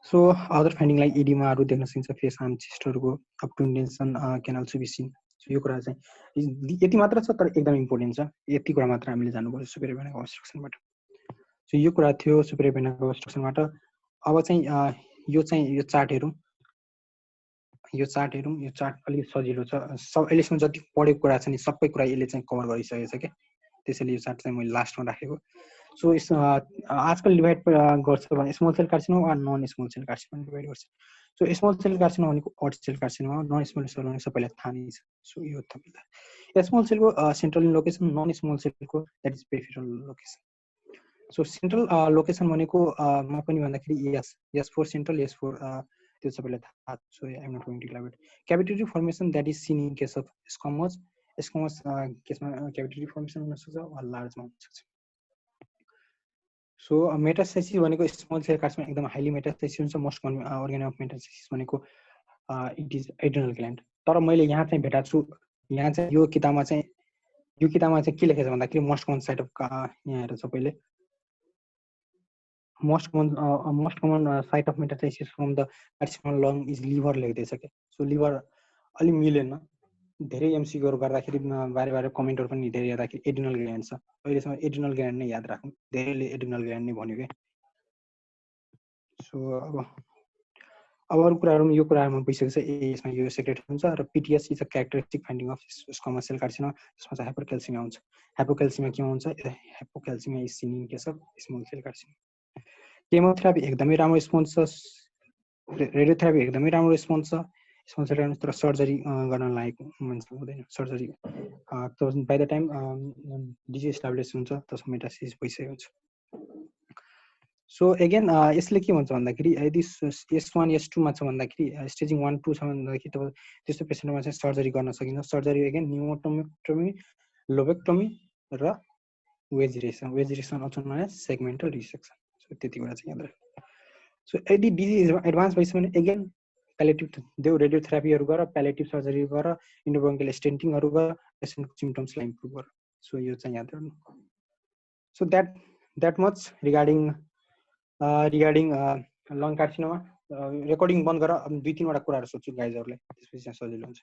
S1: सो अदर फाइन्डिङ लाइक एडिमाहरू देख्न सकिन्छ फेस आर्म चेस्टहरूको अपटुन्डेसन can also be seen so यो कुरा चाहिँ यति मात्र छ तर एकदम इम्पोर्टेन्ट छ यति कुरा मात्र हामीले जानुपर्छ सुपेरियर भेना कभा अब्स्ट्रक्सनबाट सो यो कुरा थियो सुपेरियर भेना कभा अब्स्ट्रक्सनबाट अब चाहिँ यो चार्ट हेरौँ यो चार्ट अलिक सजिलो छ अहिलेसम्म जति पढेको कुरा छ नि सबै कुरा यसले चाहिँ कभर गरिसकेको छ क्या त्यसैले यो चार्ट चाहिँ मैले लास्टमा राखेको सो आजकल डिभाइड गर्छ भने स्मल सेल कार्सिनोमा वा non small cell carcinoma divide गर्छ सो स्मल सेल कार्सिनोमा भनेको oat cell carcinoma non small cell भनेको सबैलाई थाहा नै छ सो यो तपाईँलाई स्मल सेलको सेन्ट्रल लोकेसन नन स्मल सेलको that is peripheral location so central location भनेको म पनि भन्दाखेरि S for central S for त्यो सबैलाई थाहा so I am not going to elaborate cavitatory formation that is seen in case of squamous केसमा cavitary formation हुनसक्छ वा लार्जमा हुनसक्छ सो मेटास्टाइसिस भनेको स्मल सेल कार्सिनोमा एकदम हाइली मेटास्टाइसिस हुन्छ most common organ of metastasis भनेको इट इज एड्रिनल ग्ल्यान्ड तर मैले यहाँ चाहिँ भेटाएको छु यहाँ चाहिँ यो किताबमा चाहिँ के लेखेको छ भन्दाखेरि मोस्ट कमन साइट अफ यहाँ हेर सबैले most common site of metastasis from the carcinoma lung is liver लेख्दैछ क्या सो लिभर अलि मिलेन धेरै एमसिक्यूहरू गर्दाखेरि बारे कमेन्टहरू पनि धेरै हेर्दाखेरि एड्रिनल ग्ल्यान्ड छ अहिलेसम्म एड्रिनल ग्ल्यान्ड नै याद राख्नु धेरैले एड्रिनल ग्ल्यान्ड नै भन्यो क्या सो अब अरू कुराहरू यो कुराहरूमा भइसकेको छ यसमा यो सेक्रेट हुन्छ र PTS is a characteristic finding of squamous cell carcinoma त्यसमा चाहिँ हाइपोक्याल्सिमिया हुन्छ हाइपोक्याल्सिमिया के हुन्छ hypocalcaemia is seen in case of small cell carcinoma chemotherapy एकदमै राम्रो रेस्पोन्स छ रेडियोथेरापी एकदमै राम्रो रेस्पोन्स छ स्पोन्सर गर्नुहोस् तर सर्जरी गर्न लागेको मान्छे हुँदैन surgery by the time disease establish हुन्छ त्यसको मेटासिस भइसकेको हुन्छ सो एगेन यसले के भन्छ भन्दाखेरि यदि S1 S2 मा छ भन्दाखेरि स्टेजिङ 1 2 छ भन्दाखेरि तपाईँ त्यस्तो पेसेन्टमा चाहिँ सर्जरी गर्न सकिन्छ सर्जरी एगेन न्युमोटोमी लोबेक्टोमी र वेजिरेसन अथवा सेगमेन्टल रिसेक्सन सो त्यति कुरा चाहिँ याद राख्नु सो यदि डिजिज एडभान्स भइसक्यो भने एगेन प्यालेटिभ देऊ रेडियोथेरापीहरू गर प्यालेटिभ सर्जरी गर इन्डोब्रोङ्कियल स्टेन्टिङहरू गर पेसेन्टको सिम्पटम्सलाई इम्प्रुभ गर सो यो चाहिँ याद राख्नु so that much regarding long carcinoma recording बन्द गरेर 2-3 वटा कुराहरू सोध्छु गाइजहरूलाई त्यसपछि चाहिँ सजिलो हुन्छ